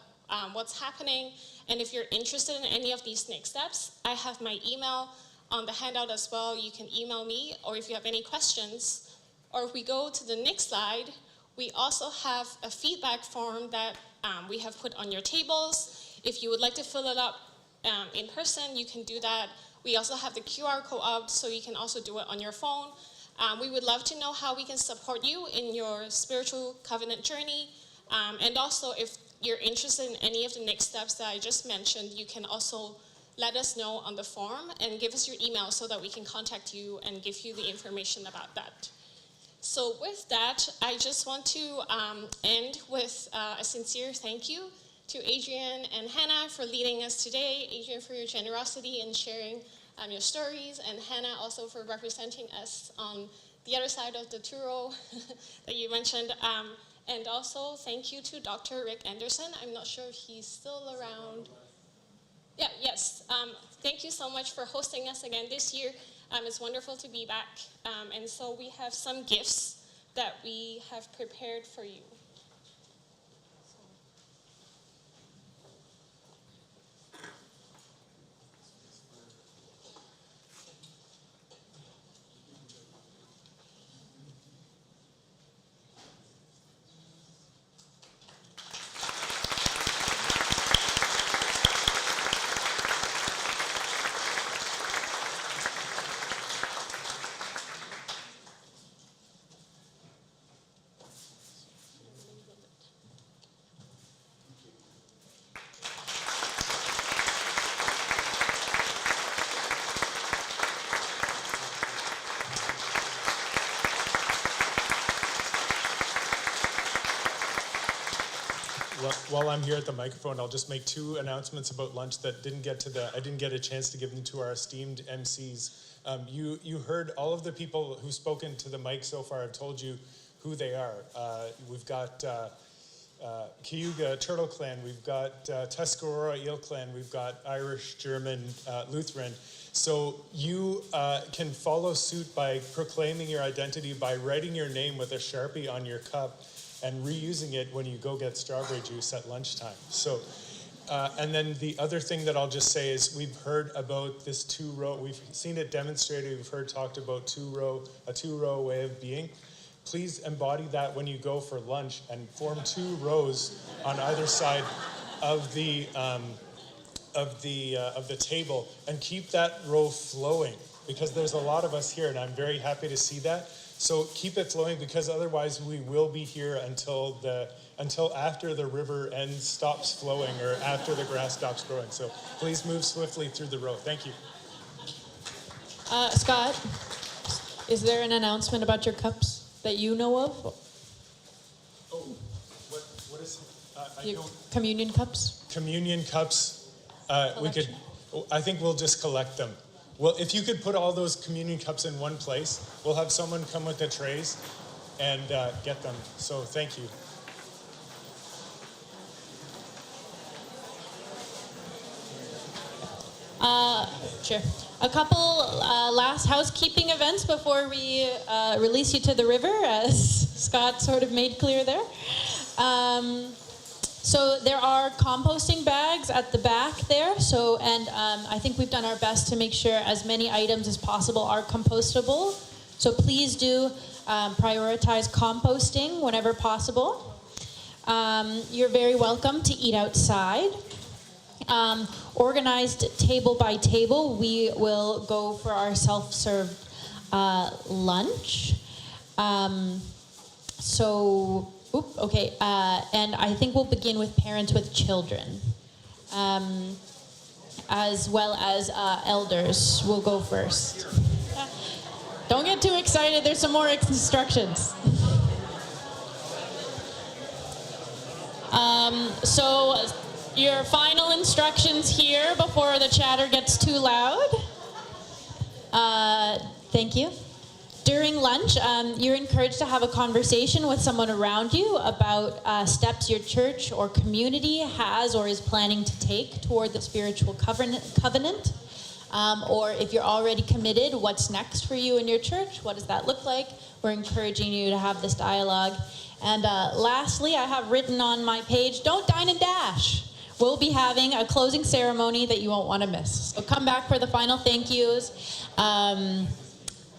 what's happening. And if you're interested in any of these next steps, I have my email on the handout as well. You can email me, or if you have any questions. Or if we go to the next slide, we also have a feedback form that we have put on your tables. If you would like to fill it up in person, you can do that. We also have the QR code up, so you can also do it on your phone. We would love to know how we can support you in your spiritual covenant journey. And also, if you're interested in any of the next steps that I just mentioned, you can also let us know on the form and give us your email so that we can contact you and give you the information about that. So with that, I just want to end with a sincere thank you to Adrian and Hannah for leading us today. Adrian, for your generosity and sharing your stories, and Hannah also for representing us on the other side of the Turo that you mentioned. And also thank you to Dr. Rick Anderson. I'm not sure if he's still around. Yeah, yes. Thank you so much for hosting us again this year. It's wonderful to be back. And so we have some gifts that we have prepared for you. While I'm here at the microphone, I'll just make 2 announcements about lunch that I didn't get a chance to give them to our esteemed MCs. You heard all of the people who've spoken to the mic so far have told you who they are. We've got Cayuga Turtle Clan, we've got Tuscarora Eel Clan, we've got Irish, German, Lutheran. So you can follow suit by proclaiming your identity by writing your name with a Sharpie on your cup and reusing it when you go get strawberry juice at lunchtime. So, and then the other thing that I'll just say is we've heard about this 2-row, we've seen it demonstrated, we've heard talked about a 2-row way of being. Please embody that when you go for lunch and form 2 rows on either side of the table, and keep that row flowing, because there's a lot of us here and I'm very happy to see that. So keep it flowing, because otherwise we will be here until after the river stops flowing or after the grass stops growing. So please move swiftly through the row. Thank you. Scott, is there an announcement about your cups that you know of? Oh, what is your communion cups? Communion cups. I think we'll just collect them. Well, if you could put all those communion cups in one place, we'll have someone come with the trays and get them. So thank you. Sure. A couple last housekeeping events before we release you to the river, as Scott sort of made clear there. So there are composting bags at the back there. I think we've done our best to make sure as many items as possible are compostable. So please do prioritize composting whenever possible. You're very welcome to eat outside. Organized table by table, we will go for our self-serve lunch. And I think we'll begin with parents with children, as well as elders will go first. Don't get too excited, there's some more instructions. So your final instructions here before the chatter gets too loud. Thank you. During lunch, you're encouraged to have a conversation with someone around you about steps your church or community has or is planning to take toward the spiritual covenant. Or if you're already committed, what's next for you in your church? What does that look like? We're encouraging you to have this dialogue. And lastly, I have written on my page, don't dine and dash. We'll be having a closing ceremony that you won't want to miss. So come back for the final thank yous.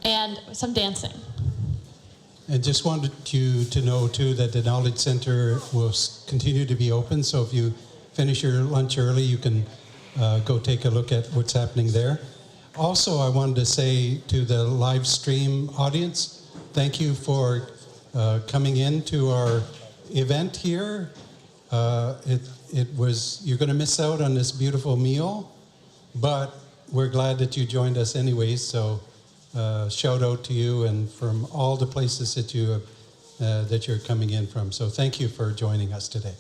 And some dancing. And just wanted you to know too that the Knowledge Center will continue to be open. So if you finish your lunch early, you can go take a look at what's happening there. Also, I wanted to say to the live stream audience, thank you for coming in to our event here. You're going to miss out on this beautiful meal, but we're glad that you joined us anyways. So shout out to you and from all the places that you're coming in from. So thank you for joining us today.